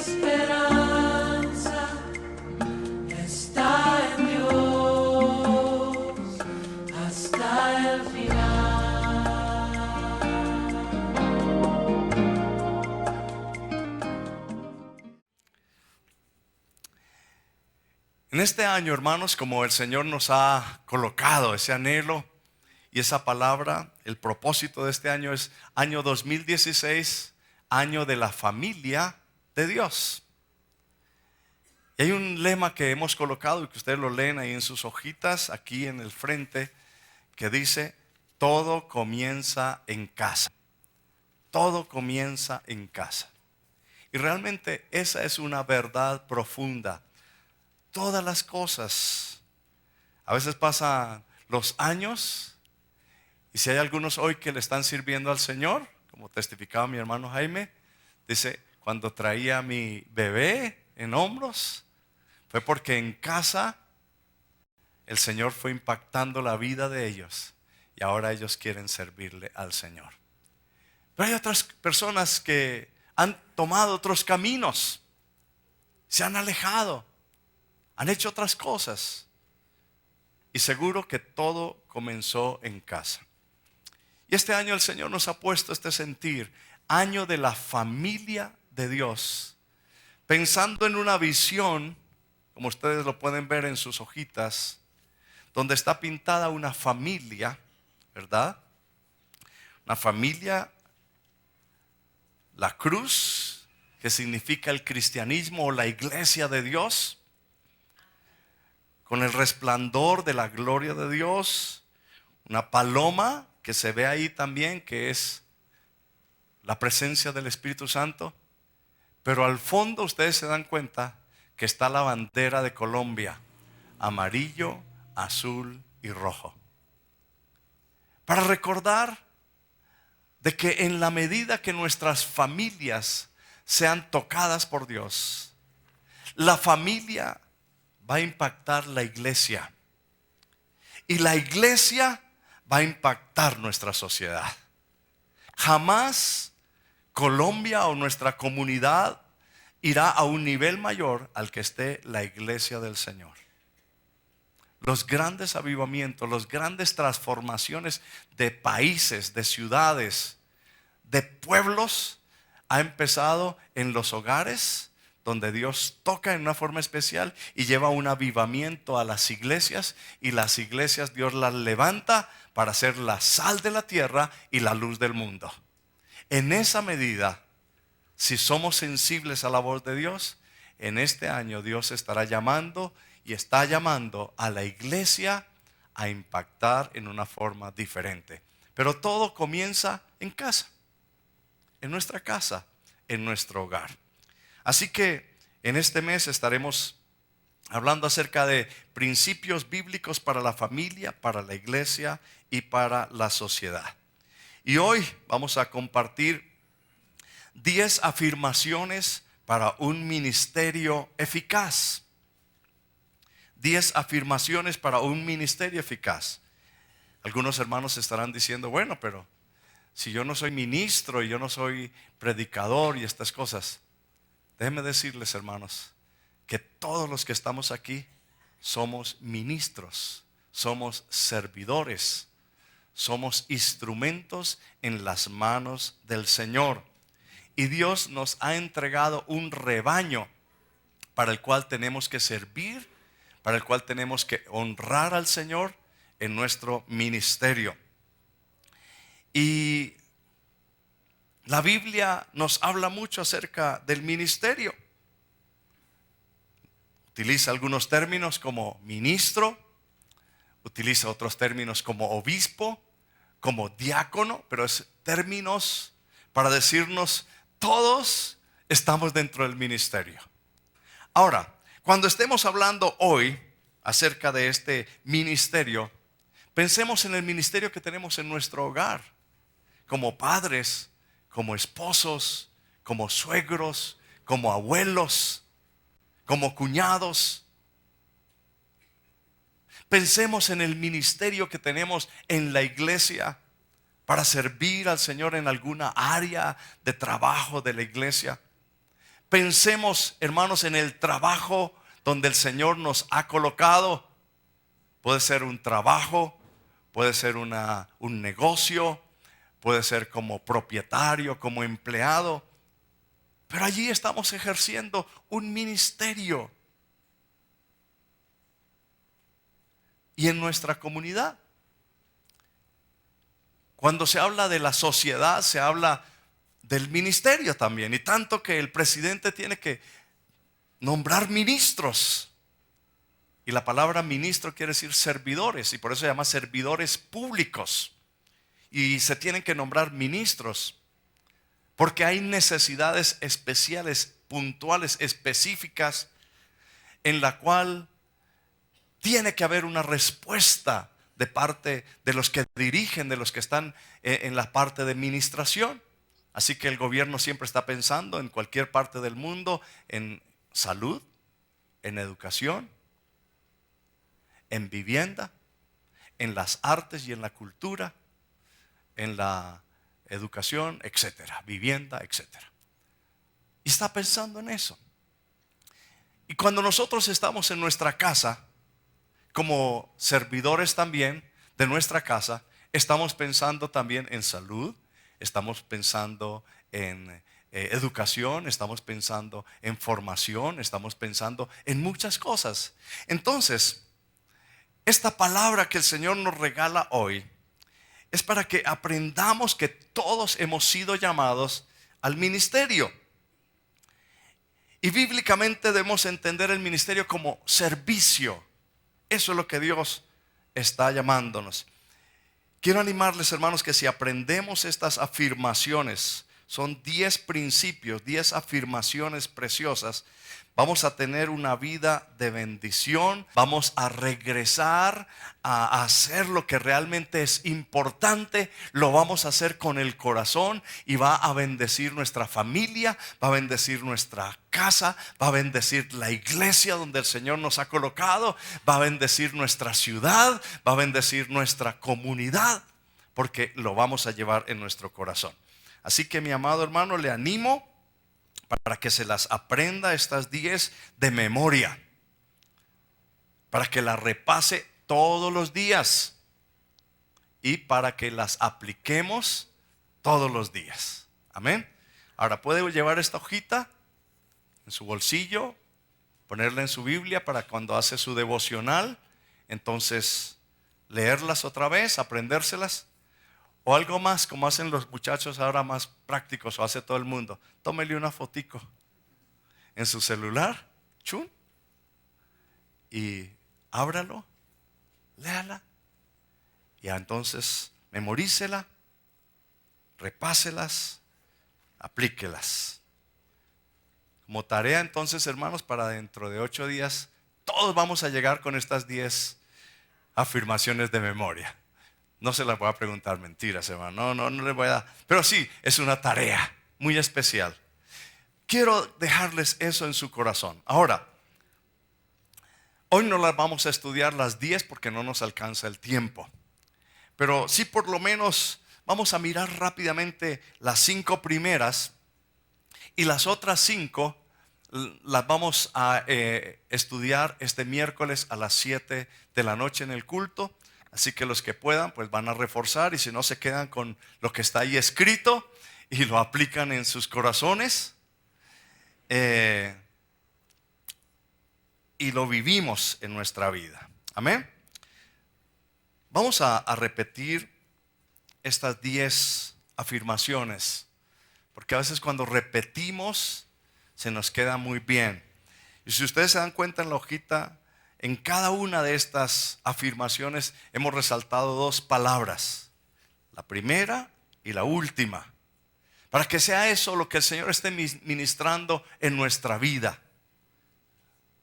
esperanza está en Dios hasta el final. En este año, hermanos, como el Señor nos ha colocado ese anhelo y esa palabra, el propósito de este año es año 2016, año de la familia de Dios. Y hay un lema que hemos colocado y que ustedes lo leen ahí en sus hojitas, aquí en el frente, que dice: todo comienza en casa. Todo comienza en casa. Y realmente esa es una verdad profunda. Todas las cosas, a veces pasan los años, y si hay algunos hoy que le están sirviendo al Señor, como testificaba mi hermano Jaime, dice: cuando traía a mi bebé en hombros, fue porque en casa el Señor fue impactando la vida de ellos, y ahora ellos quieren servirle al Señor. Pero hay otras personas que han tomado otros caminos, se han alejado, han hecho otras cosas, y seguro que todo comenzó en casa. Y este año el Señor nos ha puesto este sentir, año de la familia de Dios, pensando en una visión, como ustedes lo pueden ver en sus hojitas, donde está pintada una familia, ¿verdad? Una familia, la cruz, que significa el cristianismo o la iglesia de Dios, con el resplandor de la gloria de Dios, una paloma que se ve ahí también, que es la presencia del Espíritu Santo. Pero al fondo ustedes se dan cuenta que está la bandera de Colombia, amarillo, azul y rojo, para recordar de que en la medida que nuestras familias sean tocadas por Dios, la familia va a impactar la iglesia, y la iglesia va a impactar nuestra sociedad. Jamás Colombia o nuestra comunidad irá a un nivel mayor al que esté la iglesia del Señor. Los grandes avivamientos, las grandes transformaciones de países, de ciudades, de pueblos, ha empezado en los hogares, donde Dios toca en una forma especial y lleva un avivamiento a las iglesias, y las iglesias Dios las levanta para ser la sal de la tierra y la luz del mundo. En esa medida, si somos sensibles a la voz de Dios, en este año Dios estará llamando y está llamando a la iglesia a impactar en una forma diferente. Pero todo comienza en casa, en nuestra casa, en nuestro hogar. Así que en este mes estaremos hablando acerca de principios bíblicos para la familia, para la iglesia y para la sociedad. Y hoy vamos a compartir 10 afirmaciones para un ministerio eficaz. 10 afirmaciones para un ministerio eficaz. Algunos hermanos estarán diciendo: bueno, pero si yo no soy ministro y yo no soy predicador y estas cosas. Déjenme decirles, hermanos, que todos los que estamos aquí somos ministros, somos servidores, somos instrumentos en las manos del Señor. Y Dios nos ha entregado un rebaño para el cual tenemos que servir, para el cual tenemos que honrar al Señor en nuestro ministerio. Y la Biblia nos habla mucho acerca del ministerio. Utiliza algunos términos como ministro, utiliza otros términos como obispo, como diácono, pero es términos para decirnos: todos estamos dentro del ministerio. Ahora, cuando estemos hablando hoy acerca de este ministerio, pensemos en el ministerio que tenemos en nuestro hogar, como padres, como esposos, como suegros, como abuelos, como cuñados. Pensemos en el ministerio que tenemos en la iglesia para servir al Señor en alguna área de trabajo de la iglesia. Pensemos, hermanos, en el trabajo donde el Señor nos ha colocado. Puede ser un trabajo, puede ser un negocio, puede ser como propietario, como empleado. Pero allí estamos ejerciendo un ministerio. Y en nuestra comunidad, cuando se habla de la sociedad, se habla del ministerio también. Y tanto que el presidente tiene que nombrar ministros. Y la palabra ministro quiere decir servidores, y por eso se llama servidores públicos. Y se tienen que nombrar ministros, porque hay necesidades especiales, puntuales, específicas, en la cual tiene que haber una respuesta de parte de los que dirigen, de los que están en la parte de administración. Así que el gobierno siempre está pensando en cualquier parte del mundo en salud, en educación, en vivienda, en las artes y en la cultura, en la educación, etcétera, vivienda, etcétera. Y está pensando en eso. Y cuando nosotros estamos en nuestra casa, como servidores también de nuestra casa, estamos pensando también en salud, estamos pensando en educación, estamos pensando en formación, estamos pensando en muchas cosas. Entonces, esta palabra que el Señor nos regala hoy es para que aprendamos que todos hemos sido llamados al ministerio. Y bíblicamente debemos entender el ministerio como servicio. Eso es lo que Dios está llamándonos. Quiero animarles, hermanos, que si aprendemos estas afirmaciones, son 10 principios, 10 afirmaciones preciosas, vamos a tener una vida de bendición, vamos a regresar a hacer lo que realmente es importante, lo vamos a hacer con el corazón y va a bendecir nuestra familia, va a bendecir nuestra casa, va a bendecir la iglesia donde el Señor nos ha colocado, va a bendecir nuestra ciudad, va a bendecir nuestra comunidad, porque lo vamos a llevar en nuestro corazón. Así que mi amado hermano, le animo para que se las aprenda estas 10 de memoria, para que las repase todos los días y para que las apliquemos todos los días. Amén. Ahora puede llevar esta hojita en su bolsillo, ponerla en su Biblia para cuando hace su devocional, entonces leerlas otra vez, aprendérselas. O algo más, como hacen los muchachos ahora más prácticos, o hace todo el mundo. Tómele una fotico en su celular, chun, y ábralo, léala, y entonces memorícela, repáselas, aplíquelas. Como tarea entonces, hermanos, para dentro de 8 días, todos vamos a llegar con estas 10 afirmaciones de memoria. No se las voy a preguntar, mentiras, hermano. No les voy a dar. Pero sí, es una tarea muy especial. Quiero dejarles eso en su corazón. Ahora, hoy no las vamos a estudiar las 10 porque no nos alcanza el tiempo. Pero sí, por lo menos vamos a mirar rápidamente las 5 primeras. Y las otras 5 las vamos a estudiar este miércoles a las 7 de la noche en el culto. Así que los que puedan, pues van a reforzar, y si no, se quedan con lo que está ahí escrito y lo aplican en sus corazones. Y lo vivimos en nuestra vida. Amén. Vamos a repetir estas 10 afirmaciones, porque a veces cuando repetimos se nos queda muy bien. Y si ustedes se dan cuenta en la hojita, en cada una de estas afirmaciones hemos resaltado 2 palabras, la primera y la última, para que sea eso lo que el Señor esté ministrando en nuestra vida.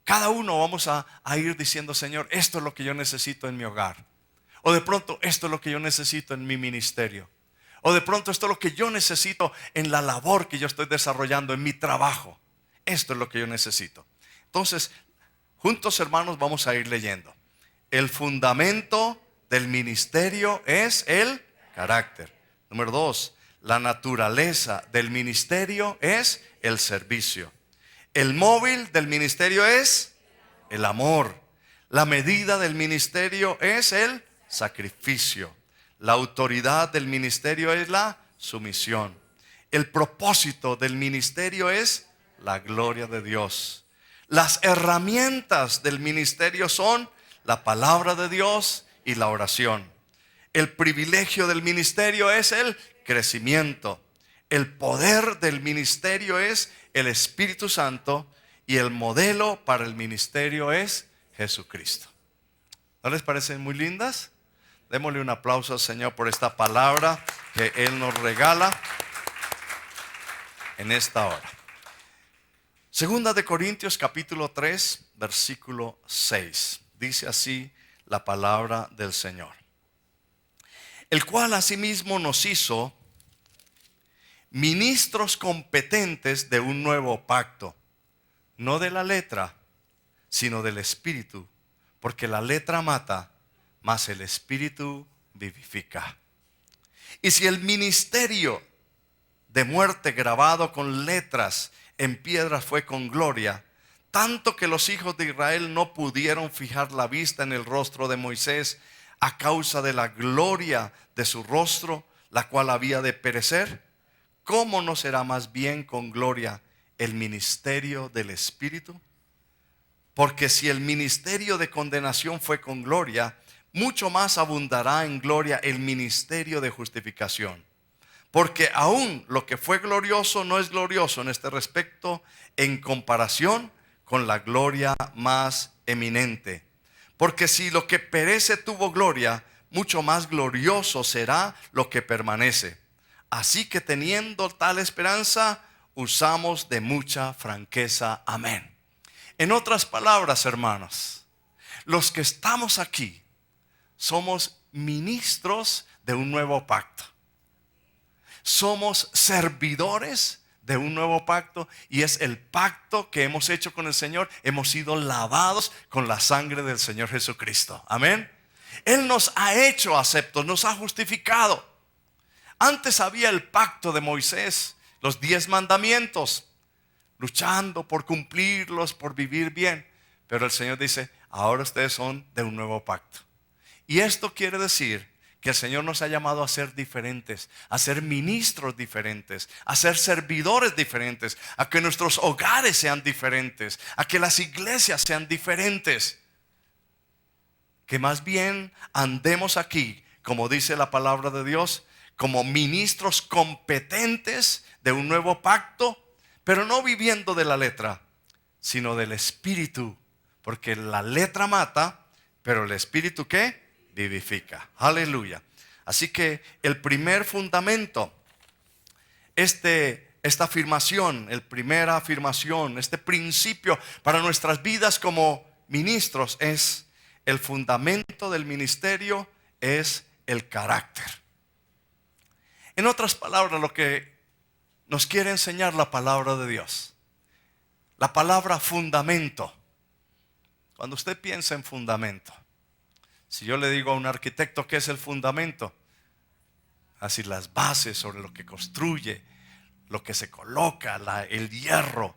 Cada uno vamos a ir diciendo: Señor, esto es lo que yo necesito en mi hogar, o de pronto esto es lo que yo necesito en mi ministerio, o de pronto esto es lo que yo necesito en la labor que yo estoy desarrollando, en mi trabajo. Esto es lo que yo necesito. Entonces, juntos, hermanos, vamos a ir leyendo. El fundamento del ministerio es el carácter. Número 2, la naturaleza del ministerio es el servicio. El móvil del ministerio es el amor. La medida del ministerio es el sacrificio. La autoridad del ministerio es la sumisión. El propósito del ministerio es la gloria de Dios. Las herramientas del ministerio son la palabra de Dios y la oración. El privilegio del ministerio es el crecimiento. El poder del ministerio es el Espíritu Santo y el modelo para el ministerio es Jesucristo. ¿No les parecen muy lindas? Démosle un aplauso al Señor por esta palabra que Él nos regala en esta hora. Segunda de Corintios capítulo 3 versículo 6. Dice así la palabra del Señor. El cual asimismo nos hizo ministros competentes de un nuevo pacto, no de la letra, sino del Espíritu, porque la letra mata, mas el Espíritu vivifica. Y si el ministerio de muerte grabado con letras en piedras fue con gloria, tanto que los hijos de Israel no pudieron fijar la vista en el rostro de Moisés a causa de la gloria de su rostro, la cual había de perecer, ¿cómo no será más bien con gloria el ministerio del Espíritu? Porque si el ministerio de condenación fue con gloria, mucho más abundará en gloria el ministerio de justificación. Porque aún lo que fue glorioso no es glorioso en este respecto en comparación con la gloria más eminente. Porque si lo que perece tuvo gloria, mucho más glorioso será lo que permanece. Así que teniendo tal esperanza, usamos de mucha franqueza. Amén. En otras palabras, hermanos, los que estamos aquí somos ministros de un nuevo pacto. Somos servidores de un nuevo pacto y es el pacto que hemos hecho con el Señor. Hemos sido lavados con la sangre del Señor Jesucristo. Amén. Él nos ha hecho aceptos, nos ha justificado. Antes había el pacto de Moisés, los 10 mandamientos, luchando por cumplirlos, por vivir bien. Pero el Señor dice, ahora ustedes son de un nuevo pacto. Y esto quiere decir que el Señor nos ha llamado a ser diferentes, a ser ministros diferentes, a ser servidores diferentes, a que nuestros hogares sean diferentes, a que las iglesias sean diferentes. Que más bien andemos aquí, como dice la palabra de Dios, como ministros competentes de un nuevo pacto, pero no viviendo de la letra, sino del Espíritu, porque la letra mata, pero el Espíritu ¿qué? Vivifica. Aleluya. Así que el primer fundamento, esta afirmación, primera afirmación, este principio para nuestras vidas como ministros es el fundamento del ministerio, es el carácter. En otras palabras, lo que nos quiere enseñar la palabra de Dios, la palabra fundamento. Cuando usted piensa en fundamento, si yo le digo a un arquitecto qué es el fundamento, así las bases sobre lo que construye, lo que se coloca, el hierro,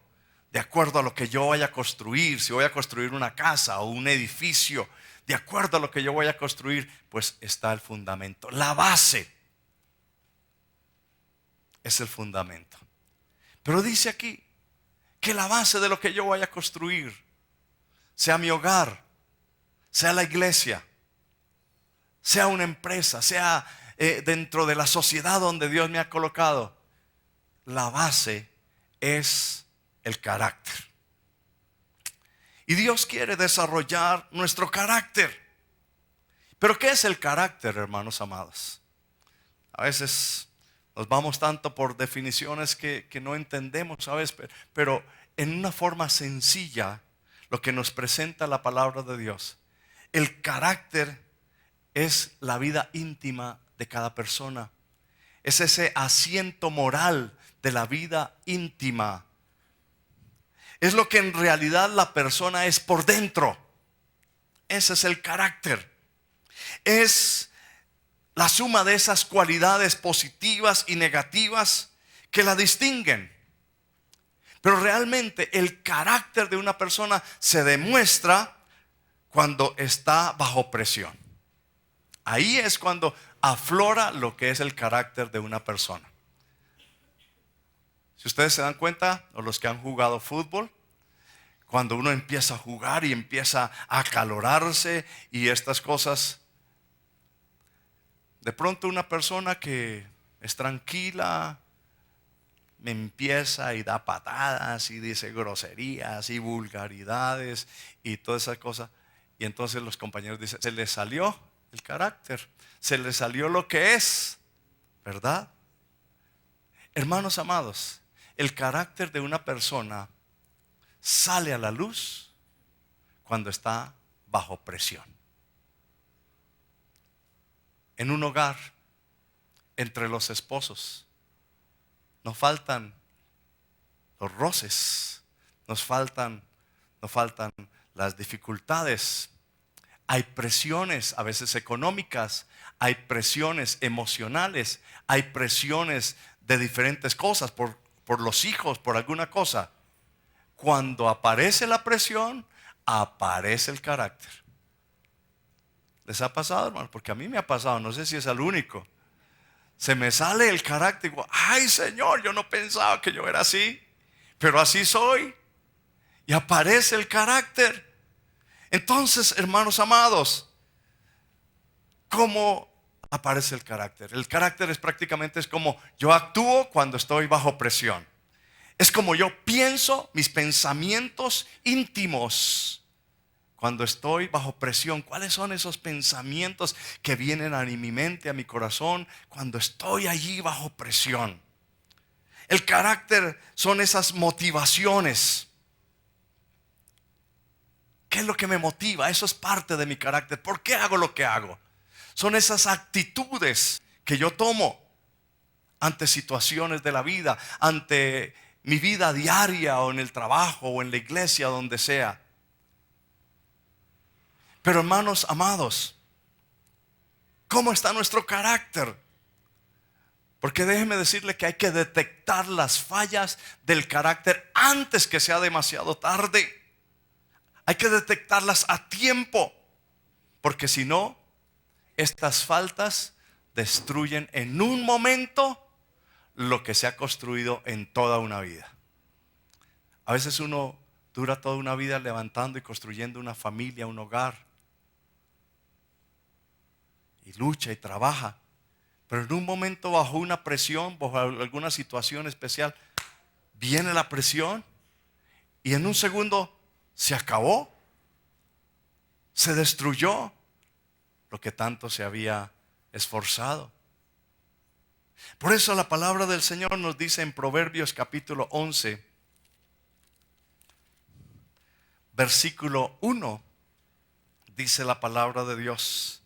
de acuerdo a lo que yo vaya a construir. Si voy a construir una casa o un edificio, de acuerdo a lo que yo voy a construir, pues está el fundamento. La base es el fundamento. Pero dice aquí que la base de lo que yo vaya a construir, sea mi hogar, sea la iglesia, sea una empresa, sea dentro de la sociedad donde Dios me ha colocado, la base es el carácter. Y Dios quiere desarrollar nuestro carácter. Pero ¿qué es el carácter, hermanos amados? A veces nos vamos tanto por definiciones que no entendemos, ¿sabes? Pero en una forma sencilla, lo que nos presenta la palabra de Dios, el carácter es la vida íntima de cada persona. Es ese asiento moral de la vida íntima. Es lo que en realidad la persona es por dentro. Ese es el carácter. Es la suma de esas cualidades positivas y negativas que la distinguen. Pero realmente el carácter de una persona se demuestra cuando está bajo presión. Ahí es cuando aflora lo que es el carácter de una persona. Si ustedes se dan cuenta, o los que han jugado fútbol, cuando uno empieza a jugar y empieza a acalorarse y estas cosas, de pronto una persona que es tranquila me empieza y da patadas y dice groserías y vulgaridades y todas esas cosas. Y entonces los compañeros dicen, se le salió el carácter, se le salió lo que es, ¿verdad? Hermanos amados, el carácter de una persona sale a la luz cuando está bajo presión. En un hogar, entre los esposos, nos faltan los roces, nos faltan las dificultades. Hay presiones a veces económicas, hay presiones emocionales, hay presiones de diferentes cosas, por los hijos, por alguna cosa. Cuando aparece la presión, aparece el carácter. ¿Les ha pasado, hermano? Porque a mí me ha pasado, no sé si es el único. Se me sale el carácter, digo, ay Señor, yo no pensaba que yo era así, pero así soy. Y aparece el carácter. Entonces, hermanos amados, ¿cómo aparece el carácter? El carácter es prácticamente como yo actúo cuando estoy bajo presión. Es como yo pienso, mis pensamientos íntimos cuando estoy bajo presión. ¿Cuáles son esos pensamientos que vienen a mi mente, a mi corazón, cuando estoy allí bajo presión? El carácter son esas motivaciones. ¿Qué es lo que me motiva? Eso es parte de mi carácter. ¿Por qué hago lo que hago? Son esas actitudes que yo tomo ante situaciones de la vida, ante mi vida diaria o en el trabajo o en la iglesia, donde sea. Pero hermanos amados, ¿cómo está nuestro carácter? Porque déjeme decirle que hay que detectar las fallas del carácter antes que sea demasiado tarde. Hay que detectarlas a tiempo, porque si no, estas faltas destruyen en un momento lo que se ha construido en toda una vida. A veces uno dura toda una vida levantando y construyendo una familia, un hogar, y lucha y trabaja, pero en un momento bajo una presión, bajo alguna situación especial, viene la presión y en un segundo se acabó, se destruyó lo que tanto se había esforzado. Por eso la palabra del Señor nos dice en Proverbios capítulo 11, versículo 1, dice la palabra de Dios: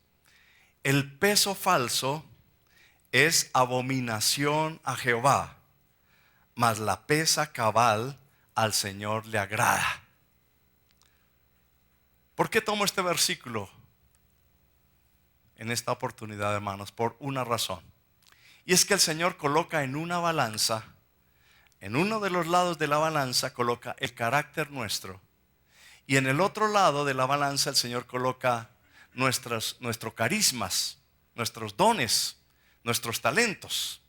el peso falso es abominación a Jehová, mas la pesa cabal al Señor le agrada. ¿Por qué tomo este versículo en esta oportunidad, hermanos? Por una razón. Y es que el Señor coloca en una balanza, en uno de los lados de la balanza coloca el carácter nuestro, y en el otro lado de la balanza el Señor coloca nuestros carismas, nuestros dones, nuestros talentos.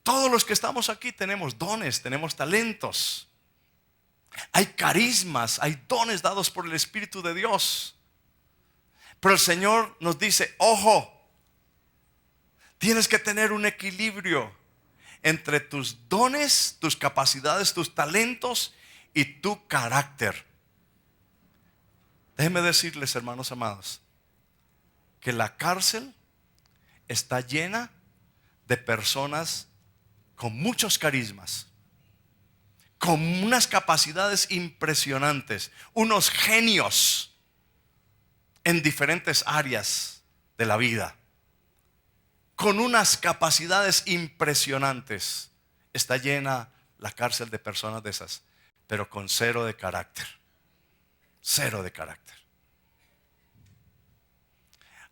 Todos los que estamos aquí tenemos dones, tenemos talentos. Hay carismas, hay dones dados por el Espíritu de Dios. Pero el Señor nos dice, ojo, tienes que tener un equilibrio entre tus dones, tus capacidades, tus talentos y tu carácter. Déjenme decirles, hermanos amados, que la cárcel está llena de personas con muchos carismas, con unas capacidades impresionantes, unos genios en diferentes áreas de la vida, con unas capacidades impresionantes. Está llena la cárcel de personas de esas, pero con cero de carácter. Cero de carácter.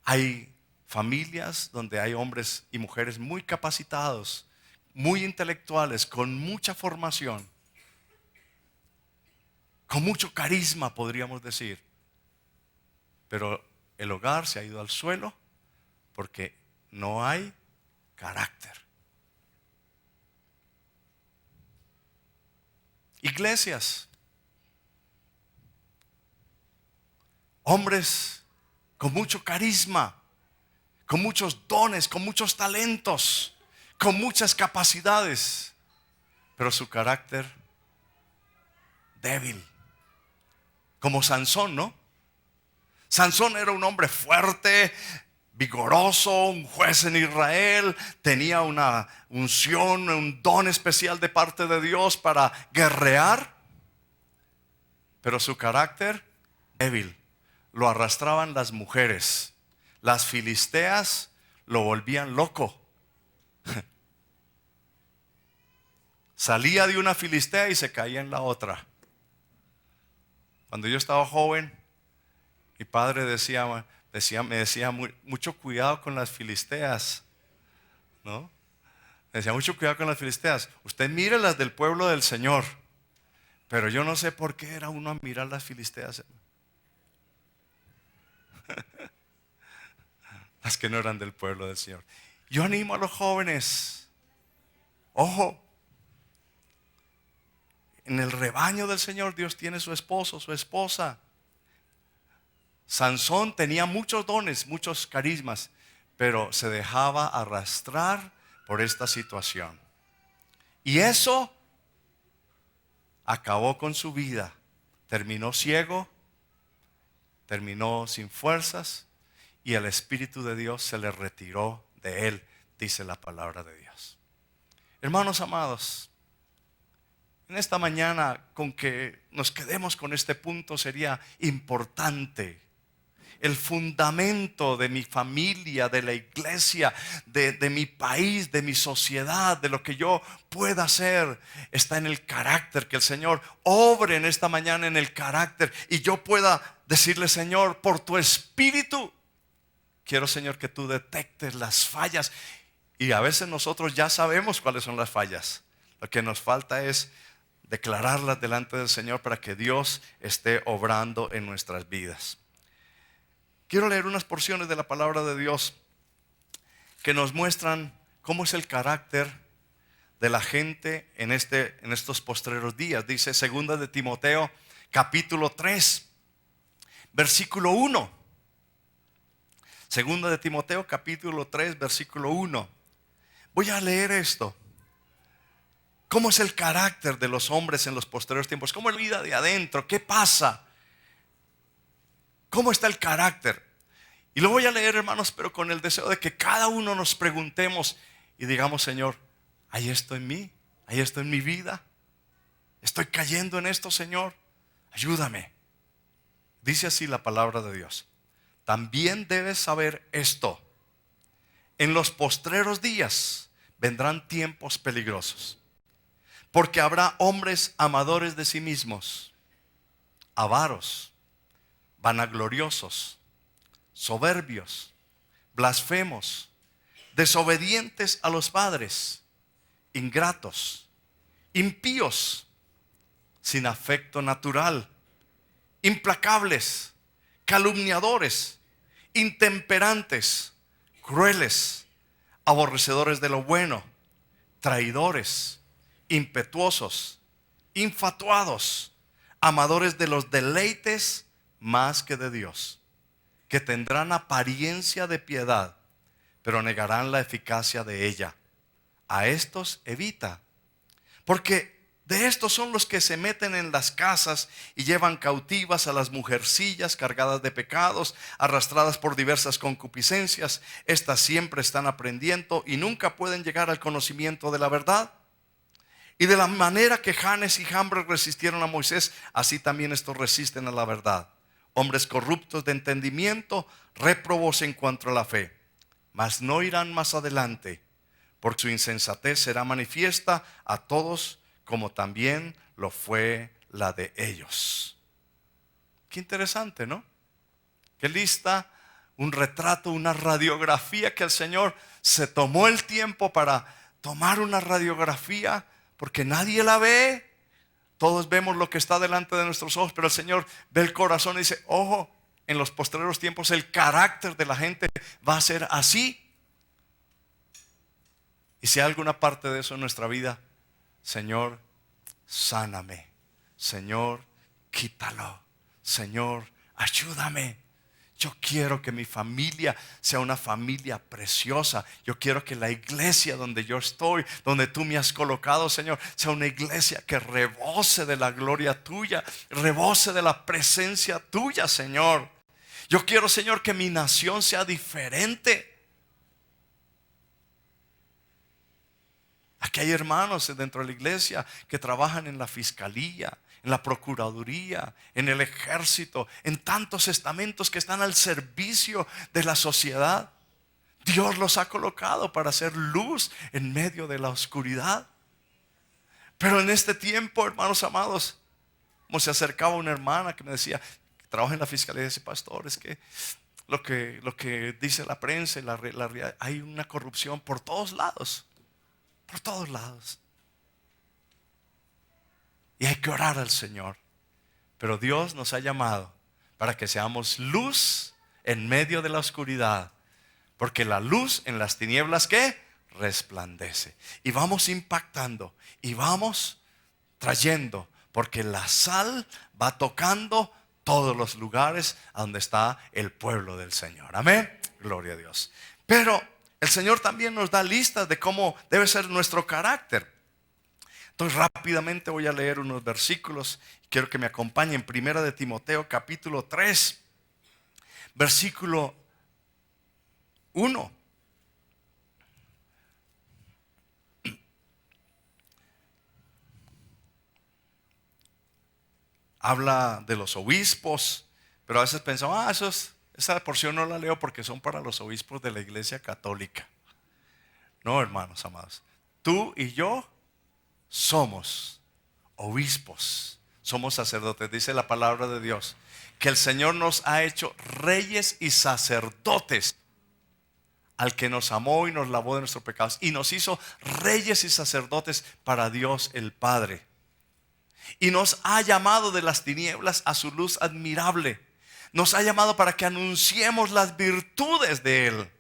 Hay familias donde hay hombres y mujeres muy capacitados, muy intelectuales, con mucha formación, con mucho carisma, podríamos decir. Pero el hogar se ha ido al suelo porque no hay carácter. Iglesias, hombres con mucho carisma, con muchos dones, con muchos talentos, con muchas capacidades, pero su carácter débil, como Sansón, ¿no? Sansón era un hombre fuerte, vigoroso, un juez en Israel, tenía una unción, un don especial de parte de Dios para guerrear, pero su carácter débil. Lo arrastraban las mujeres, las filisteas lo volvían loco. Salía de una filistea y se caía en la otra. Cuando yo estaba joven, mi padre me decía mucho cuidado con las filisteas, ¿no? Me decía mucho cuidado con las filisteas. Usted mire las del pueblo del Señor. Pero yo no sé por qué era uno a mirar las filisteas. Las que no eran del pueblo del Señor. Yo animo a los jóvenes. Ojo. En el rebaño del Señor Dios tiene su esposo, su esposa. Sansón tenía muchos dones, muchos carismas, pero se dejaba arrastrar por esta situación. Y eso acabó con su vida. Terminó ciego, terminó sin fuerzas y el Espíritu de Dios se le retiró de él, dice la palabra de Dios. Hermanos amados, en esta mañana, con que nos quedemos con este punto sería importante. El fundamento de mi familia, de la iglesia, de mi país, de mi sociedad, de lo que yo pueda hacer, está en el carácter. Que el Señor obre en esta mañana en el carácter y yo pueda decirle: Señor, por tu Espíritu, quiero, Señor, que tú detectes las fallas. Y a veces nosotros ya sabemos cuáles son las fallas. Lo que nos falta es declararlas delante del Señor para que Dios esté obrando en nuestras vidas. Quiero leer unas porciones de la palabra de Dios que nos muestran cómo es el carácter de la gente en estos postreros días. Dice 2 de Timoteo capítulo 3 versículo 1. 2 de Timoteo capítulo 3 versículo 1. Voy a leer esto. ¿Cómo es el carácter de los hombres en los postreros tiempos? ¿Cómo es la vida de adentro? ¿Qué pasa? ¿Cómo está el carácter? Y lo voy a leer, hermanos, pero con el deseo de que cada uno nos preguntemos y digamos: Señor, ¿hay esto en mí? ¿Hay esto en mi vida? ¿Estoy cayendo en esto, Señor? Ayúdame. Dice así la palabra de Dios: también debes saber esto: en los postreros días vendrán tiempos peligrosos, porque habrá hombres amadores de sí mismos, avaros, vanagloriosos, soberbios, blasfemos, desobedientes a los padres, ingratos, impíos, sin afecto natural, implacables, calumniadores, intemperantes, crueles, aborrecedores de lo bueno, traidores, impetuosos, infatuados, amadores de los deleites más que de Dios, que tendrán apariencia de piedad, pero negarán la eficacia de ella. A estos evita, porque de estos son los que se meten en las casas y llevan cautivas a las mujercillas cargadas de pecados, arrastradas por diversas concupiscencias. Estas siempre están aprendiendo y nunca pueden llegar al conocimiento de la verdad. Y de la manera que Janes y Jambres resistieron a Moisés, así también estos resisten a la verdad. Hombres corruptos de entendimiento, réprobos en cuanto a la fe. Mas no irán más adelante, porque su insensatez será manifiesta a todos, como también lo fue la de ellos. Qué interesante, ¿no? Qué lista, un retrato, una radiografía que el Señor se tomó el tiempo para tomar una radiografía, porque nadie la ve. Todos vemos lo que está delante de nuestros ojos, pero el Señor ve el corazón y dice, ojo, en los postreros tiempos el carácter de la gente va a ser así. Y si hay alguna parte de eso en nuestra vida, Señor, sáname. Señor, quítalo. Señor, ayúdame. Yo quiero que mi familia sea una familia preciosa. Yo quiero que la iglesia donde yo estoy, donde tú me has colocado, Señor, sea una iglesia que rebose de la gloria tuya, rebose de la presencia tuya, Señor. Yo quiero, Señor, que mi nación sea diferente. Aquí hay hermanos dentro de la iglesia que trabajan en la fiscalía, en la procuraduría, en el ejército, en tantos estamentos que están al servicio de la sociedad. Dios los ha colocado para hacer luz en medio de la oscuridad. Pero en este tiempo, hermanos amados, como se acercaba una hermana que me decía, que trabaja en la fiscalía, y dice, pastor, es que lo que dice la prensa y la realidad, hay una corrupción por todos lados. Por todos lados. Y hay que orar al Señor. Pero Dios nos ha llamado para que seamos luz en medio de la oscuridad. Porque la luz en las tinieblas, ¿qué? Resplandece. Y vamos impactando. Y vamos trayendo. Porque la sal va tocando todos los lugares a donde está el pueblo del Señor. Amén. Gloria a Dios. Pero el Señor también nos da listas de cómo debe ser nuestro carácter. Entonces rápidamente voy a leer unos versículos. Quiero que me acompañen. Primera de Timoteo capítulo 3, versículo 1. Habla de los obispos, pero a veces pensamos, esa porción no la leo porque son para los obispos de la Iglesia Católica. No, hermanos amados. Tú y yo somos obispos, somos sacerdotes. Dice la palabra de Dios que el Señor nos ha hecho reyes y sacerdotes al que nos amó y nos lavó de nuestros pecados y nos hizo reyes y sacerdotes para Dios el Padre, y nos ha llamado de las tinieblas a su luz admirable. Nos ha llamado para que anunciemos las virtudes de Él,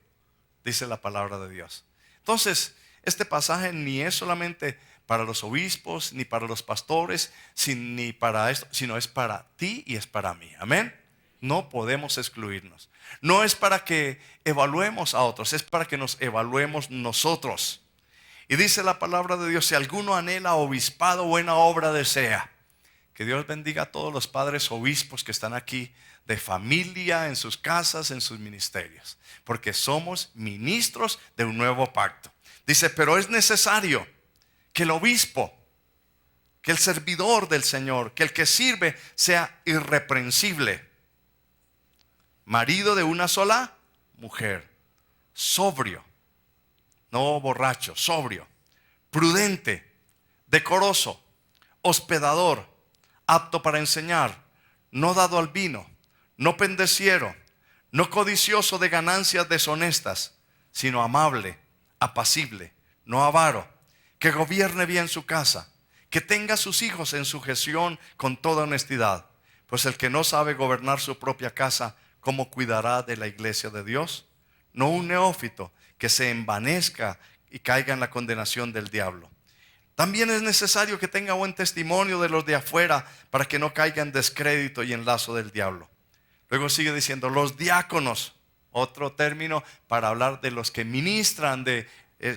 dice la palabra de Dios. Entonces este pasaje ni es solamente para los obispos, ni para los pastores, ni para esto, sino es para ti y es para mí. Amén. No podemos excluirnos. No es para que evaluemos a otros, es para que nos evaluemos nosotros. Y dice la palabra de Dios, si alguno anhela obispado, buena obra desea. Que Dios bendiga a todos los padres obispos que están aquí, de familia, en sus casas, en sus ministerios, porque somos ministros de un nuevo pacto. Dice, pero es necesario que el obispo, que el servidor del Señor, que el que sirve sea irreprensible, marido de una sola mujer, sobrio, no borracho, sobrio, prudente, decoroso, hospedador, apto para enseñar, no dado al vino, no pendenciero, no codicioso de ganancias deshonestas, sino amable, apacible, no avaro, que gobierne bien su casa, que tenga a sus hijos en sujeción con toda honestidad. Pues el que no sabe gobernar su propia casa, ¿cómo cuidará de la iglesia de Dios? No un neófito que se envanezca y caiga en la condenación del diablo. También es necesario que tenga buen testimonio de los de afuera, para que no caiga en descrédito y en lazo del diablo. Luego sigue diciendo, los diáconos, otro término para hablar de los que ministran, de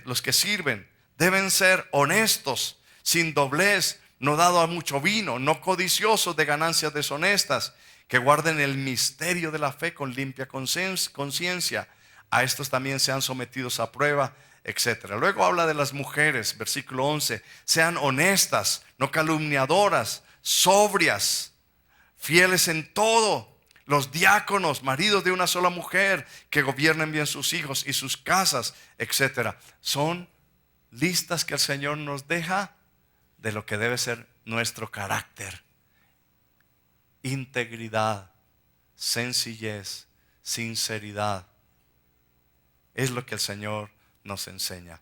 los que sirven, deben ser honestos, sin doblez, no dado a mucho vino, no codiciosos de ganancias deshonestas, que guarden el misterio de la fe con limpia conciencia. A estos también sean sometidos a prueba, etcétera. Luego habla de las mujeres, versículo 11, sean honestas, no calumniadoras, sobrias, fieles en todo. Los diáconos, maridos de una sola mujer, que gobiernen bien sus hijos y sus casas, etcétera. Son listas que el Señor nos deja de lo que debe ser nuestro carácter: integridad, sencillez, sinceridad. Es lo que el Señor nos enseña.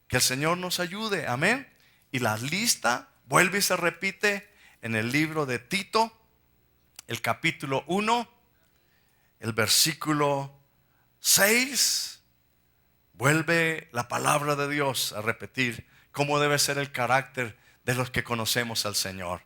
Que el Señor nos ayude, amén. Y la lista vuelve y se repite en el libro de Tito, el capítulo 1, el versículo 6. Vuelve la palabra de Dios a repetir cómo debe ser el carácter de los que conocemos al Señor.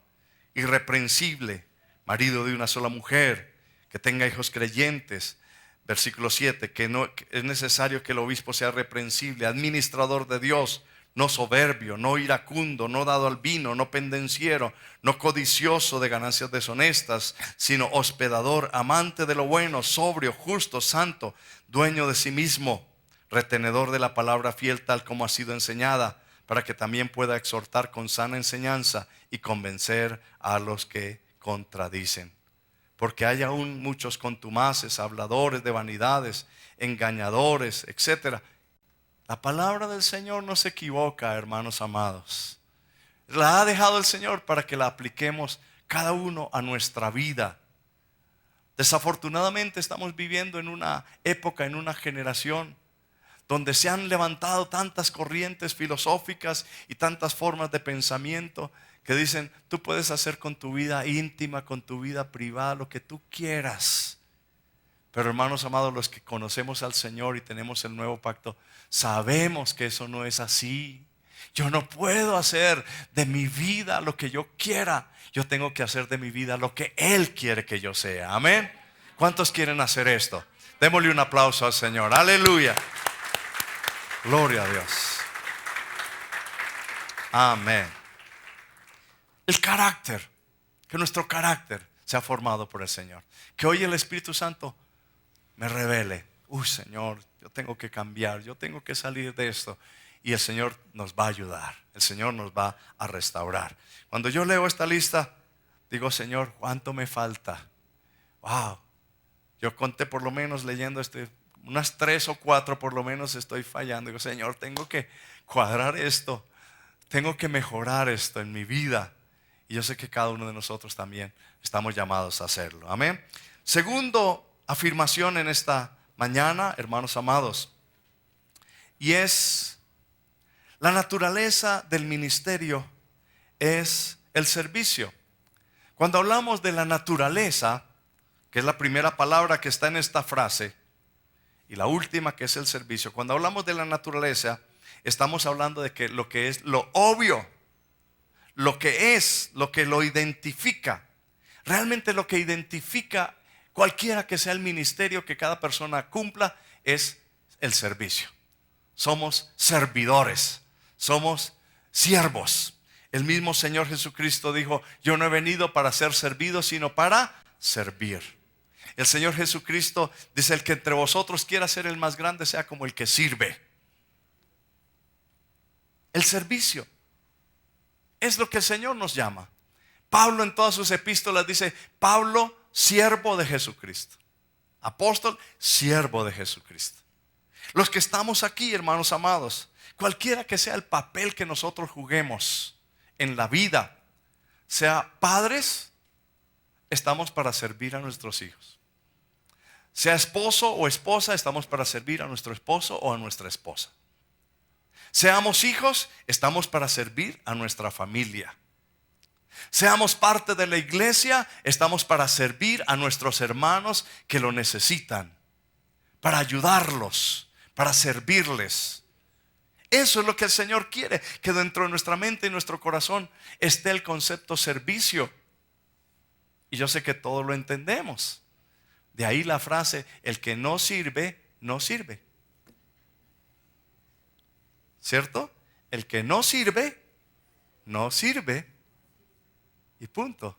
Irreprensible, marido de una sola mujer, que tenga hijos creyentes. Versículo 7, que es necesario que el obispo sea reprensible, administrador de Dios, no soberbio, no iracundo, no dado al vino, no pendenciero, no codicioso de ganancias deshonestas, sino hospedador, amante de lo bueno, sobrio, justo, santo, dueño de sí mismo, retenedor de la palabra fiel tal como ha sido enseñada, para que también pueda exhortar con sana enseñanza y convencer a los que contradicen. Porque hay aún muchos contumaces, habladores de vanidades, engañadores, etc. La palabra del Señor no se equivoca, hermanos amados. La ha dejado el Señor para que la apliquemos cada uno a nuestra vida. Desafortunadamente estamos viviendo en una época, en una generación donde se han levantado tantas corrientes filosóficas y tantas formas de pensamiento que dicen, tú puedes hacer con tu vida íntima, con tu vida privada, lo que tú quieras. Pero hermanos amados, los que conocemos al Señor y tenemos el nuevo pacto, sabemos que eso no es así. Yo no puedo hacer de mi vida lo que yo quiera. Yo tengo que hacer de mi vida lo que Él quiere que yo sea. Amén. ¿Cuántos quieren hacer esto? Démosle un aplauso al Señor. Aleluya. Gloria a Dios. Amén. El carácter, que nuestro carácter sea formado por el Señor. Que hoy el Espíritu Santo me revele, Señor, yo tengo que cambiar, yo tengo que salir de esto. Y el Señor nos va a ayudar, el Señor nos va a restaurar. Cuando yo leo esta lista, digo, Señor, ¿cuánto me falta? Wow, yo conté por lo menos leyendo unas 3 o 4 por lo menos estoy fallando. Digo, Señor, tengo que cuadrar esto, tengo que mejorar esto en mi vida. Y yo sé que cada uno de nosotros también estamos llamados a hacerlo. Amén. Segundo afirmación en esta mañana, hermanos amados, y es la naturaleza del ministerio es el servicio. Cuando hablamos de la naturaleza, que es la primera palabra que está en esta frase, y la última que es el servicio, cuando hablamos de la naturaleza, estamos hablando de que lo que es lo obvio, lo que es, lo que lo identifica, realmente lo que identifica cualquiera que sea el ministerio que cada persona cumpla es el servicio. Somos servidores, somos siervos. El mismo Señor Jesucristo dijo, yo no he venido para ser servido, sino para servir. El Señor Jesucristo dice, el que entre vosotros quiera ser el más grande sea como el que sirve. El servicio es lo que el Señor nos llama. Pablo en todas sus epístolas dice, Pablo, siervo de Jesucristo. Apóstol, siervo de Jesucristo. Los que estamos aquí, hermanos amados, cualquiera que sea el papel que nosotros juguemos en la vida, sea padres, estamos para servir a nuestros hijos. Sea esposo o esposa, estamos para servir a nuestro esposo o a nuestra esposa. Seamos hijos, estamos para servir a nuestra familia. Seamos parte de la iglesia, estamos para servir a nuestros hermanos que lo necesitan, para ayudarlos, para servirles. Eso es lo que el Señor quiere, que dentro de nuestra mente y nuestro corazón esté el concepto servicio. Y yo sé que todos lo entendemos. De ahí la frase, el que no sirve, no sirve. ¿Cierto? El que no sirve, no sirve. Y punto.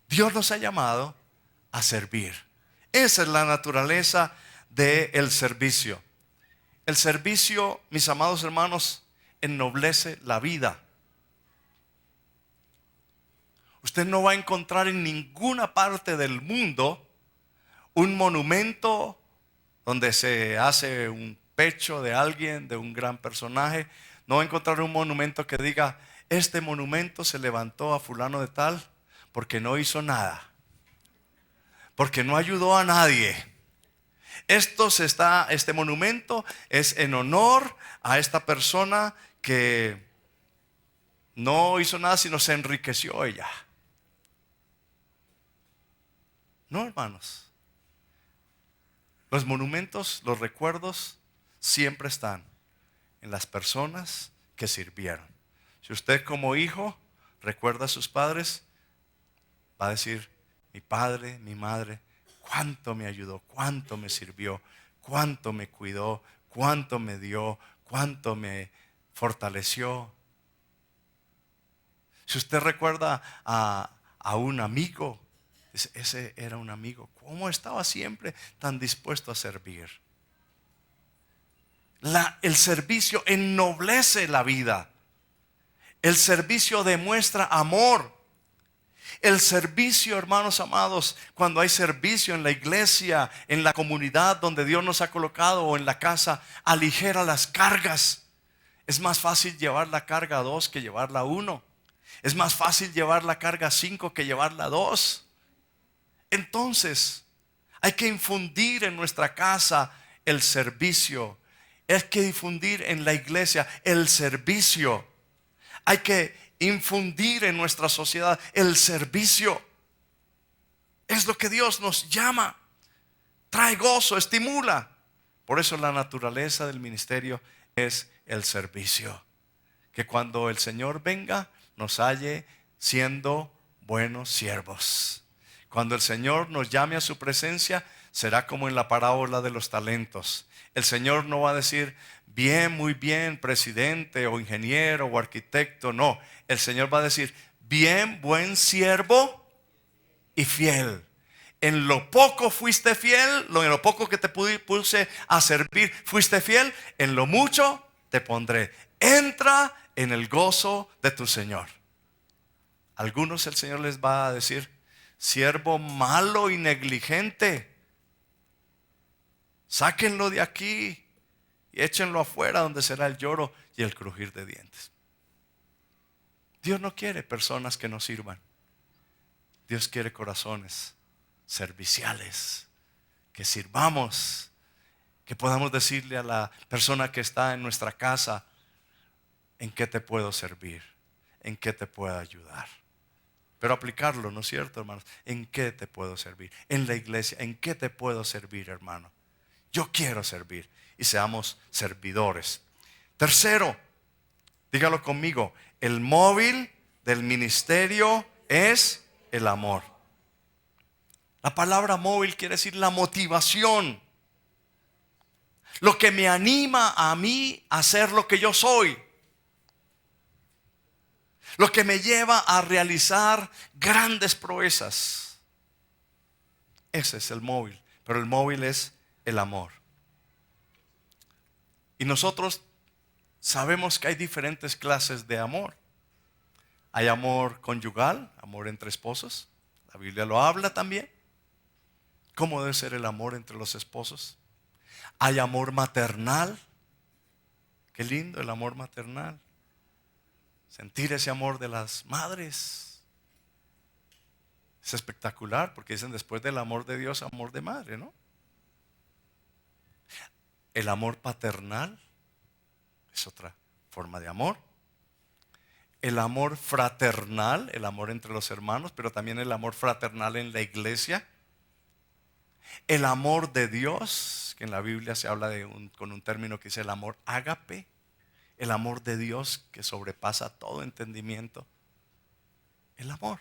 Dios nos ha llamado a servir. Esa es la naturaleza del servicio. El servicio, mis amados hermanos, ennoblece la vida. Usted no va a encontrar en ninguna parte del mundo un monumento donde se hace un pecho de alguien, de un gran personaje. No va a encontrar un monumento que diga, este monumento se levantó a fulano de tal porque no hizo nada, porque no ayudó a nadie. Este monumento es en honor a esta persona que no hizo nada sino se enriqueció ella. No, hermanos. Los monumentos, los recuerdos siempre están en las personas que sirvieron. Si usted como hijo recuerda a sus padres, va a decir: mi padre, mi madre, cuánto me ayudó, cuánto me sirvió, cuánto me cuidó, cuánto me dio, cuánto me fortaleció. Si usted recuerda a un amigo, ese era un amigo, ¿cómo estaba siempre tan dispuesto a servir? El servicio ennoblece la vida. El servicio demuestra amor. El servicio, hermanos amados, cuando hay servicio en la iglesia, en la comunidad donde Dios nos ha colocado o en la casa, aligera las cargas. Es más fácil llevar la carga 2 que llevarla 1. Es más fácil llevar la carga 5 que llevarla 2. Entonces, hay que infundir en nuestra casa el servicio. Hay que difundir en la iglesia el servicio. Hay que infundir en nuestra sociedad el servicio. Es lo que Dios nos llama. Trae gozo, estimula. Por eso la naturaleza del ministerio es el servicio. Que cuando el Señor venga, nos halle siendo buenos siervos. Cuando el Señor nos llame a su presencia, será como en la parábola de los talentos. El Señor no va a decir: bien, muy bien, presidente o ingeniero o arquitecto. No, el Señor va a decir: bien, buen siervo y fiel. En lo poco fuiste fiel, en lo poco que te puse a servir fuiste fiel, en lo mucho te pondré. Entra en el gozo de tu Señor. Algunos el Señor les va a decir: siervo malo y negligente, sáquenlo de aquí y échenlo afuera, donde será el lloro y el crujir de dientes. Dios no quiere personas que no sirvan. Dios quiere corazones serviciales, que sirvamos, que podamos decirle a la persona que está en nuestra casa: ¿en qué te puedo servir? ¿En qué te puedo ayudar? Pero aplicarlo, ¿no es cierto, hermanos? ¿En qué te puedo servir? En la iglesia, ¿en qué te puedo servir, hermano? Yo quiero servir. Y seamos servidores. Tercero, dígalo conmigo: el móvil del ministerio es el amor. La palabra móvil quiere decir la motivación. Lo que me anima a mí a ser lo que yo soy. Lo que me lleva a realizar grandes proezas. Ese es el móvil. Pero el móvil es el amor. Y nosotros sabemos que hay diferentes clases de amor. Hay amor conyugal, amor entre esposos. La Biblia lo habla también. ¿Cómo debe ser el amor entre los esposos? Hay amor maternal. Qué lindo el amor maternal. Sentir ese amor de las madres. Es espectacular, porque dicen: después del amor de Dios, amor de madre, ¿no? El amor paternal es otra forma de amor. El amor fraternal, el amor entre los hermanos, pero también el amor fraternal en la iglesia. El amor de Dios, que en la Biblia se habla con un término que dice el amor ágape. El amor de Dios que sobrepasa todo entendimiento. El amor.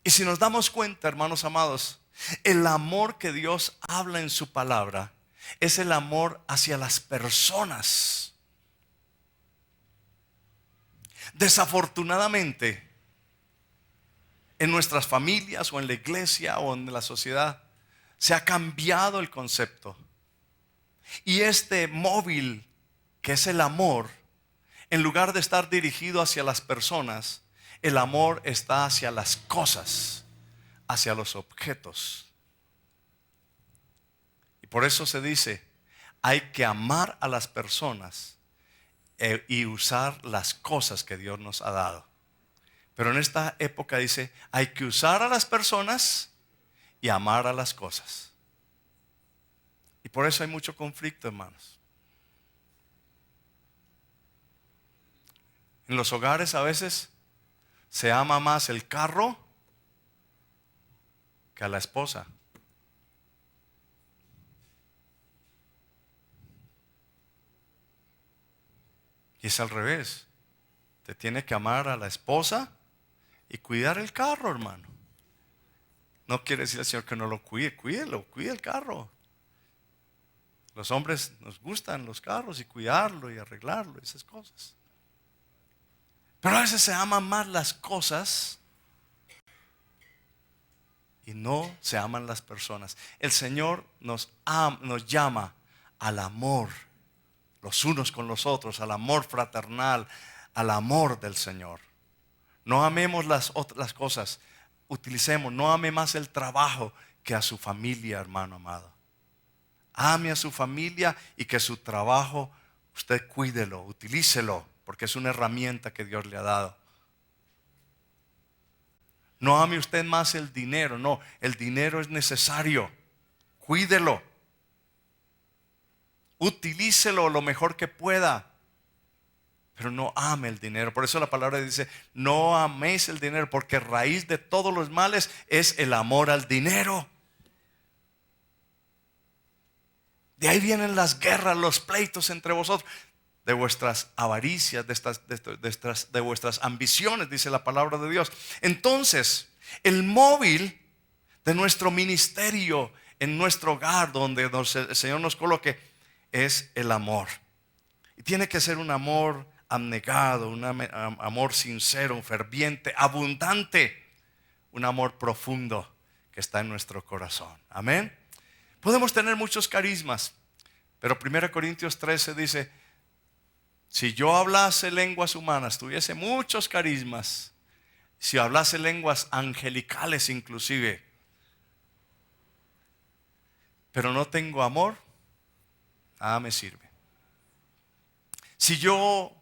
Y si nos damos cuenta, hermanos amados, el amor que Dios habla en su palabra es el amor hacia las personas. Desafortunadamente, en nuestras familias o en la iglesia o en la sociedad, se ha cambiado el concepto. Y este móvil, que es el amor, en lugar de estar dirigido hacia las personas, el amor está hacia las cosas, hacia los objetos. Y por eso se dice: hay que amar a las personas y usar las cosas que Dios nos ha dado. Pero en esta época dice: hay que usar a las personas y amar a las cosas. Y por eso hay mucho conflicto, hermanos. En los hogares a veces se ama más el carro que a la esposa. Y es al revés. Te tiene que amar a la esposa y cuidar el carro, hermano. No quiere decir al Señor que no lo cuide. Cuídelo, cuide el carro. Los hombres nos gustan los carros y cuidarlo y arreglarlo, esas cosas. Pero a veces se aman más las cosas y no se aman las personas. El Señor nos llama al amor, los unos con los otros, al amor fraternal, al amor del Señor. No amemos las cosas, utilicemos, no ame más el trabajo que a su familia, hermano amado. Ame a su familia y que su trabajo usted cuídelo, utilícelo, porque es una herramienta que Dios le ha dado. No ame usted más el dinero, no, el dinero es necesario, cuídelo, utilícelo lo mejor que pueda, pero no ame el dinero. Por eso la palabra dice, no améis el dinero, porque raíz de todos los males es el amor al dinero. De ahí vienen las guerras, los pleitos entre vosotros, de vuestras avaricias, de vuestras ambiciones, dice la palabra de Dios. Entonces, el móvil de nuestro ministerio en nuestro hogar, donde el Señor nos coloque, es el amor. Y tiene que ser un amor abnegado, un amor sincero, ferviente, abundante, un amor profundo que está en nuestro corazón. Amén. Podemos tener muchos carismas, pero 1 Corintios 13 dice, si yo hablase lenguas humanas, tuviese muchos carismas, si hablase lenguas angelicales inclusive, pero no tengo amor, nada me sirve. Si yo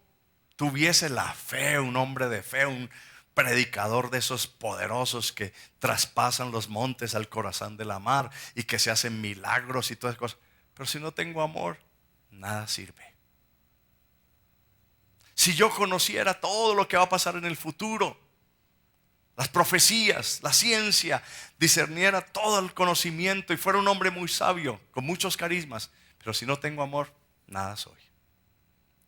tuviese la fe, un hombre de fe, un predicador de esos poderosos que traspasan los montes al corazón de la mar y que se hacen milagros y todas esas cosas, pero si no tengo amor, nada sirve. Si yo conociera todo lo que va a pasar en el futuro, las profecías, la ciencia, discerniera todo el conocimiento y fuera un hombre muy sabio, con muchos carismas, pero si no tengo amor, nada soy.